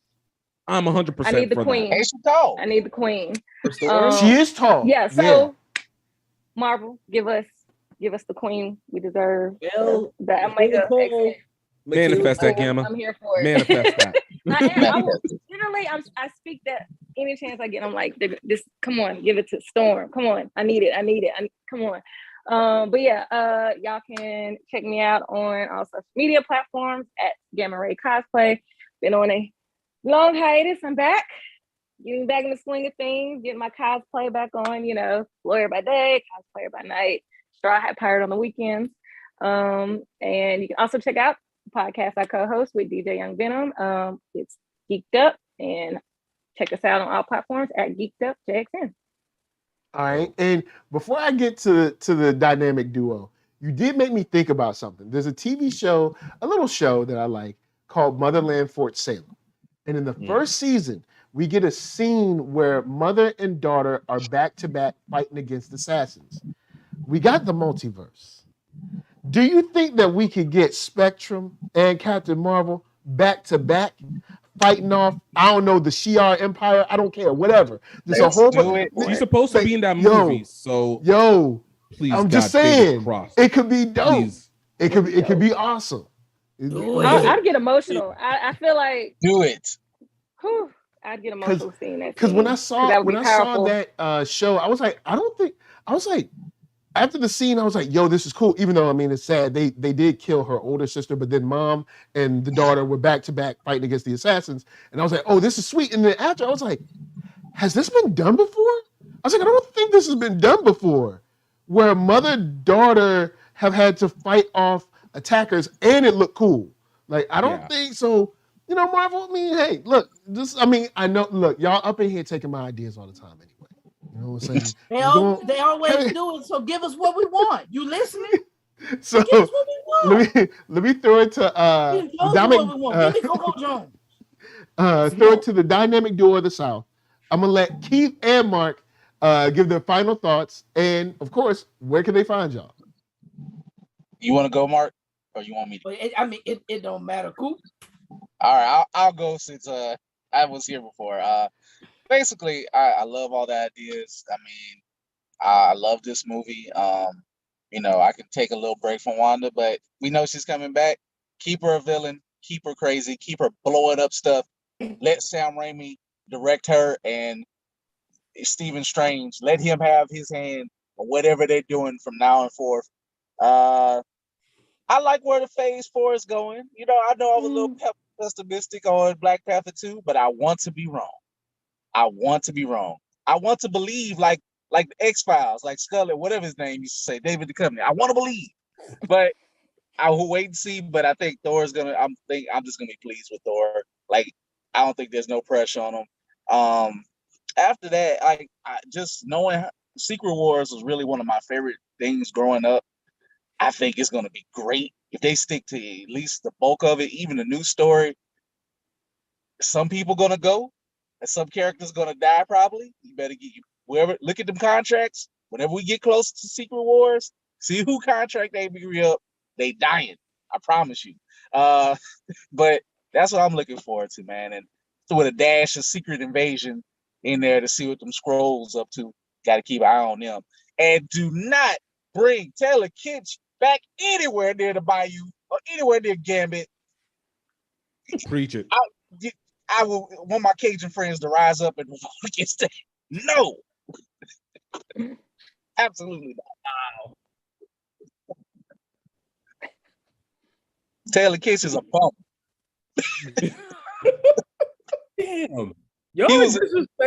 I'm 100%. I need the for queen. That. Hey, she tall. I need the queen. She is tall. Yeah. So Marvel, give us the queen we deserve. Well, the Omega X-Men. Manifest that, Gamma. I'm here for it. Manifest that. I speak that any chance I get. I'm like, just come on, give it to Storm. Come on, I need it. Come on. But yeah, y'all can check me out on all social media platforms at Gamma Ray Cosplay. Been on a long hiatus. I'm back, getting back in the swing of things, getting my cosplay back on. You know, lawyer by day, cosplayer by night. Straw Hat Pirate on the weekends. And you can also check out the podcast I co-host with DJ Young Venom. It's Geeked Up, and check us out on all platforms at Geeked Up JXN. All right, and before I get to the dynamic duo, you did make me think about something. There's a TV show, a little show that I like called Motherland Fort Salem, and in the first season, we get a scene where mother and daughter are back to back fighting against assassins. We got the multiverse. Do you think that we could get Spectrum and Captain Marvel back to back fighting off, I don't know, the Shi'ar Empire? I don't care, whatever. There's a whole bunch. You're supposed to be in that movie, so please, I'm just saying, it could be dope. Please. It could be awesome. I'd get emotional. I feel like do it. Whew, I'd get emotional seeing that. Because when I saw that show, I was like, after the scene, I was like, yo, this is cool. Even though, I mean, it's sad. They did kill her older sister, but then mom and the daughter were back to back fighting against the assassins. And I was like, oh, this is sweet. And then after, I was like, has this been done before? I was like, I don't think this has been done before, where mother-daughter have had to fight off attackers and it looked cool. Like, I don't think so. You know, Marvel, I mean, hey, look, I know, look, y'all up in here taking my ideas all the time anyway. You know what I'm saying? They always do it, so give us what we want. You listening? So give us what we want. Let me throw it to throw it to the dynamic duo of the South. I'm gonna let Keith and Mark give their final thoughts, and of course, where can they find y'all? You want to go, Mark, or you want me to? It don't matter. Cool. All right, I'll go since I was here before. Basically, I love all the ideas. I mean, I love this movie. You know, I can take a little break from Wanda, but we know she's coming back. Keep her a villain, keep her crazy, keep her blowing up stuff. Let Sam Raimi direct her, and Stephen Strange, let him have his hand on whatever they're doing from now and forth. I like where the Phase 4 is going. You know, I know I was a little pessimistic on Black Panther 2, but I want to be wrong. I want to believe like the X-Files, like Scully, whatever his name used to say, David Duchovny. I want to believe, but I will wait and see. But I think I'm just gonna be pleased with Thor. Like, I don't think there's no pressure on him. After that, I just knowing Secret Wars was really one of my favorite things growing up. I think it's gonna be great if they stick to at least the bulk of it, even the new story. Some people gonna go. And some characters gonna die probably. You better look at them contracts. Whenever we get close to Secret Wars, see who contract they be up. They dying. I promise you. But that's what I'm looking forward to, man. And with a dash of Secret Invasion in there to see what them scrolls up to. Got to keep an eye on them. And do not bring Taylor Kitsch back anywhere near the Bayou or anywhere near Gambit. Preach it. I will want my Cajun friends to rise up and vote against that. No, absolutely not. Wow. Taylor Kitsch is a bum. Damn. He was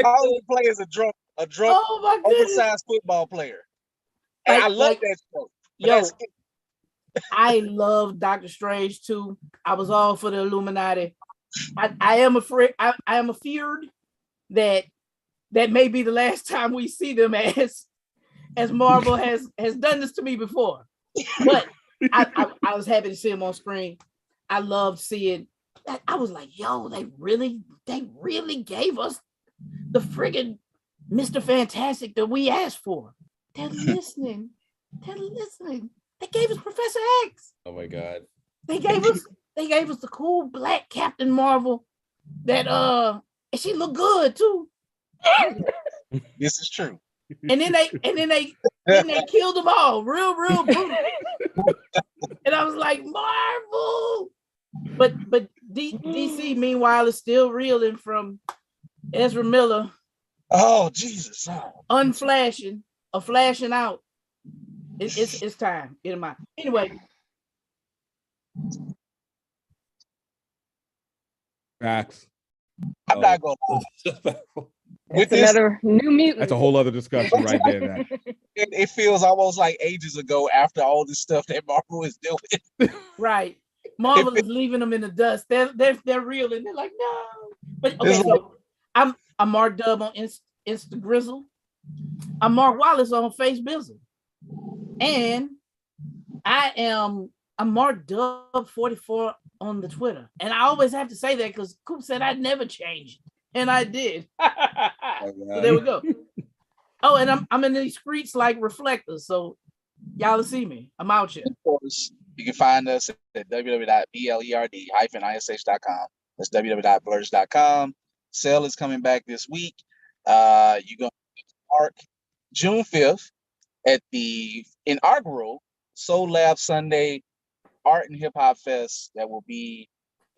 all he play as a drunk, oversized football player. And I love that show. I love Doctor Strange too. I was all for the Illuminati. I am afraid. I am afeared that may be the last time we see them as Marvel has done this to me before. But I was happy to see them on screen. I loved seeing. I was like, yo, they really gave us the friggin' Mr. Fantastic that we asked for. They're listening. They gave us Professor X. Oh my God. They gave us the cool black Captain Marvel that and she looked good too. This is true. And then they killed them all, real brutal. And I was like, Marvel. But DC meanwhile is still reeling from Ezra Miller. Oh Jesus! Unflashing or flashing out. It's time. Get him out. Anyway. Facts. I'm not gonna. It's another new mutant. That's a whole other discussion right there. It feels almost like ages ago after all this stuff that Marvel is doing. Right. Marvel is leaving them in the dust. They're real and they're like, no. But okay, so I'm Mark Dub on Insta Grizzle. I'm Mark Wallace on Face Bizzle. And I'm Mark Dub 44 on the Twitter. And I always have to say that because Coop said I'd never change. And I did. So there we go. Oh, and I'm in these streets like reflectors. So y'all will see me. I'm out here. Of course, you can find us at www.blerd-ish.com. That's www.blerdish.com. Sale is coming back this week. You're going to Park June 5th at the inaugural Soul Lab Sunday Art and Hip Hop Fest that will be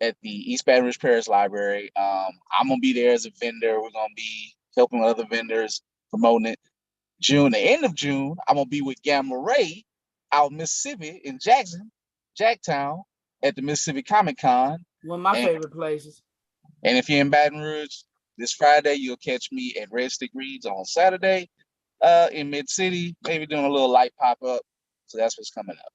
at the East Baton Rouge Parish Library. I'm gonna be there as a vendor. We're gonna be helping other vendors promoting it. The end of June, I'm gonna be with Gamma Ray out in Mississippi in Jacktown at the Mississippi Comic Con. One of my favorite places. And if you're in Baton Rouge this Friday, you'll catch me at Red Stick Reads on Saturday in Mid City, maybe doing a little light pop up. So that's what's coming up.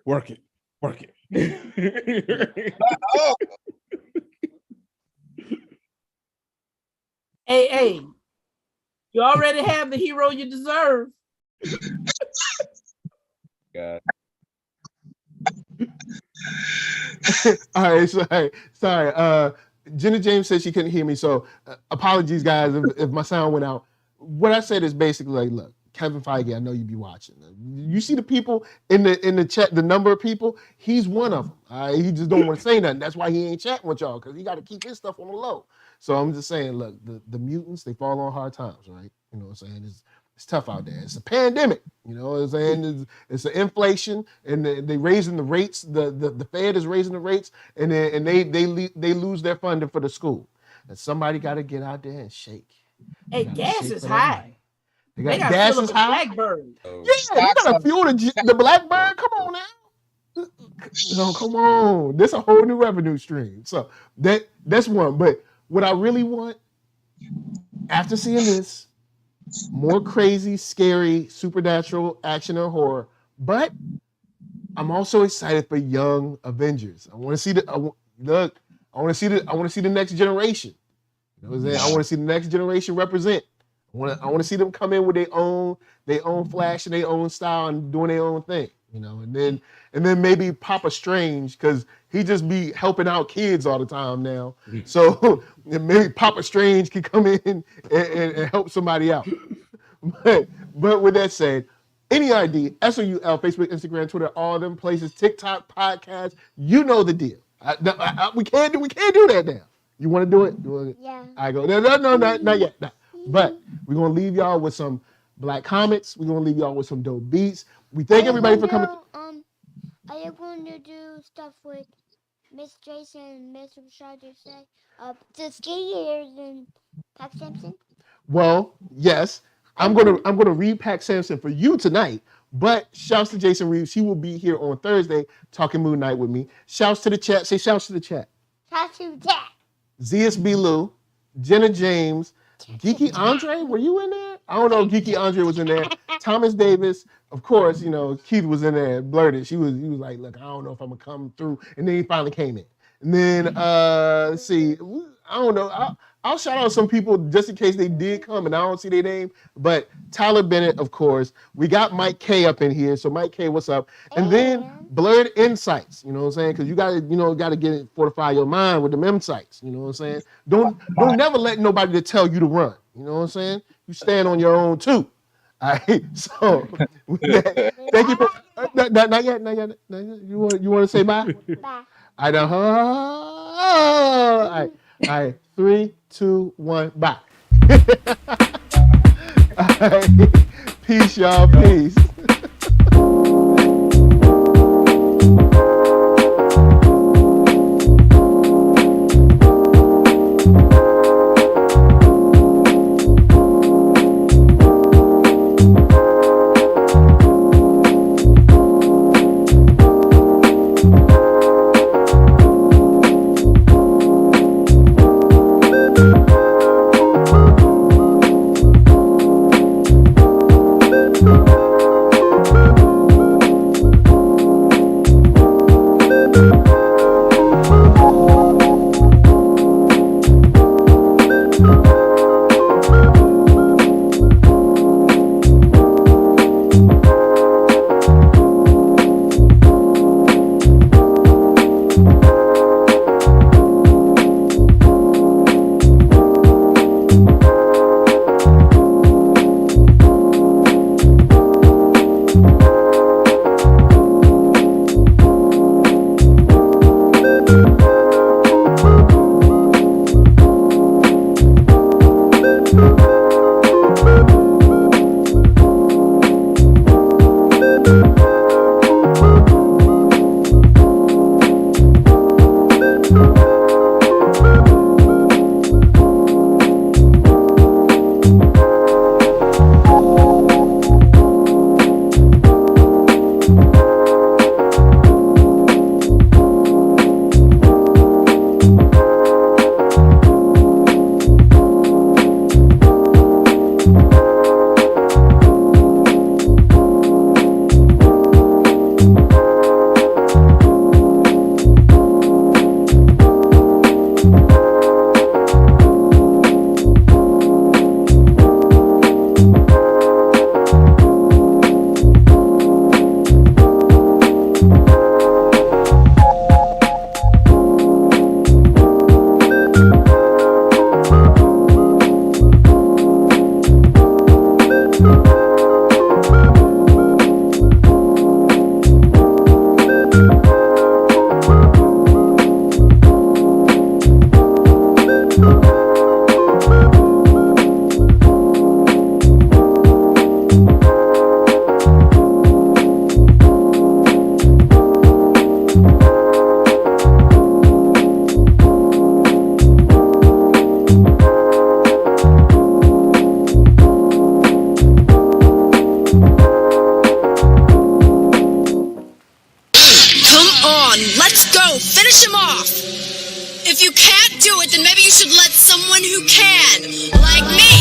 Work it. Hey, you already have the hero you deserve. God. All right, sorry. Jenna James said she couldn't hear me, so apologies, guys, if my sound went out. What I said is basically like, look, Kevin Feige, I know you be watching. You see the people in the chat, the number of people, he's one of them. He just don't want to say nothing. That's why he ain't chatting with y'all, because he got to keep his stuff on the low. So I'm just saying, look, the mutants, they fall on hard times, right? You know what I'm saying? It's tough out there. It's a pandemic, you know what I'm saying? It's an inflation, and they raising the rates. The Fed is raising the rates, and they lose their funding for the school. And somebody got to get out there and shake. Hey, gas is high. They got gas is high. Blackbird. Yeah, you gotta fuel the Blackbird. Come on now. No, come on. There's a whole new revenue stream. So that's one. But what I really want, after seeing this, more crazy, scary, supernatural action or horror. But I'm also excited for young Avengers. I want to see I want to see the next generation. You know what I'm saying? I want to see the next generation represent. I want to see them come in with their own flash and their own style and doing their own thing, you know. And then maybe Papa Strange, because he just be helping out kids all the time now. So maybe Papa Strange can come in and help somebody out. But with that said, any idea, SOUL, Facebook, Instagram, Twitter, all them places, TikTok, podcast, you know the deal. We can't do that now. You want to do it? Yeah. I go, no, not yet. No. But we're going to leave y'all with some black comics. We're going to leave y'all with some dope beats. We thank everybody for coming. Are you going to do stuff with Miss Jason and Miss Rashad say? The skinny hairs and Pac Sampson? Well, yes. I'm gonna read Pac Sampson for you tonight. But shouts to Jason Reeves. He will be here on Thursday talking Moon Knight with me. Shouts to the chat. Say shouts to the chat. Shouts to the chat. ZSB Lou, Jenna James, Geeky Andre, were you in there? I don't know if Geeky Andre was in there. Thomas Davis, of course, you know, Keith was in there, Blerdish. He was like, look, I don't know if I'm gonna come through. And then he finally came in. And then let's see, I don't know. I'll shout out some people just in case they did come and I don't see their name. But Tyler Bennett, of course. We got Mike K up in here. So Mike K, what's up? And then Blurred Insights. You know what I'm saying? Because you gotta get it, fortify your mind with them insights. You know what I'm saying? Don't never let nobody to tell you to run. You know what I'm saying? You stand on your own too. All right. So thank you for not yet. You want to say bye? Bye. I know. All right. 3, 2, 1, bye. All right. Peace, y'all. Peace. Finish him off! If you can't do it, then maybe you should let someone who can, like me!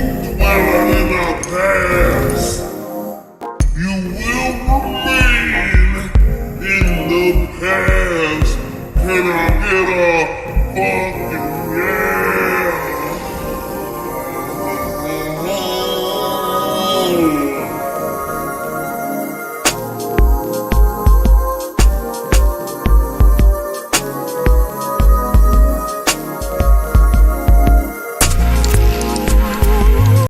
dwelling in the past.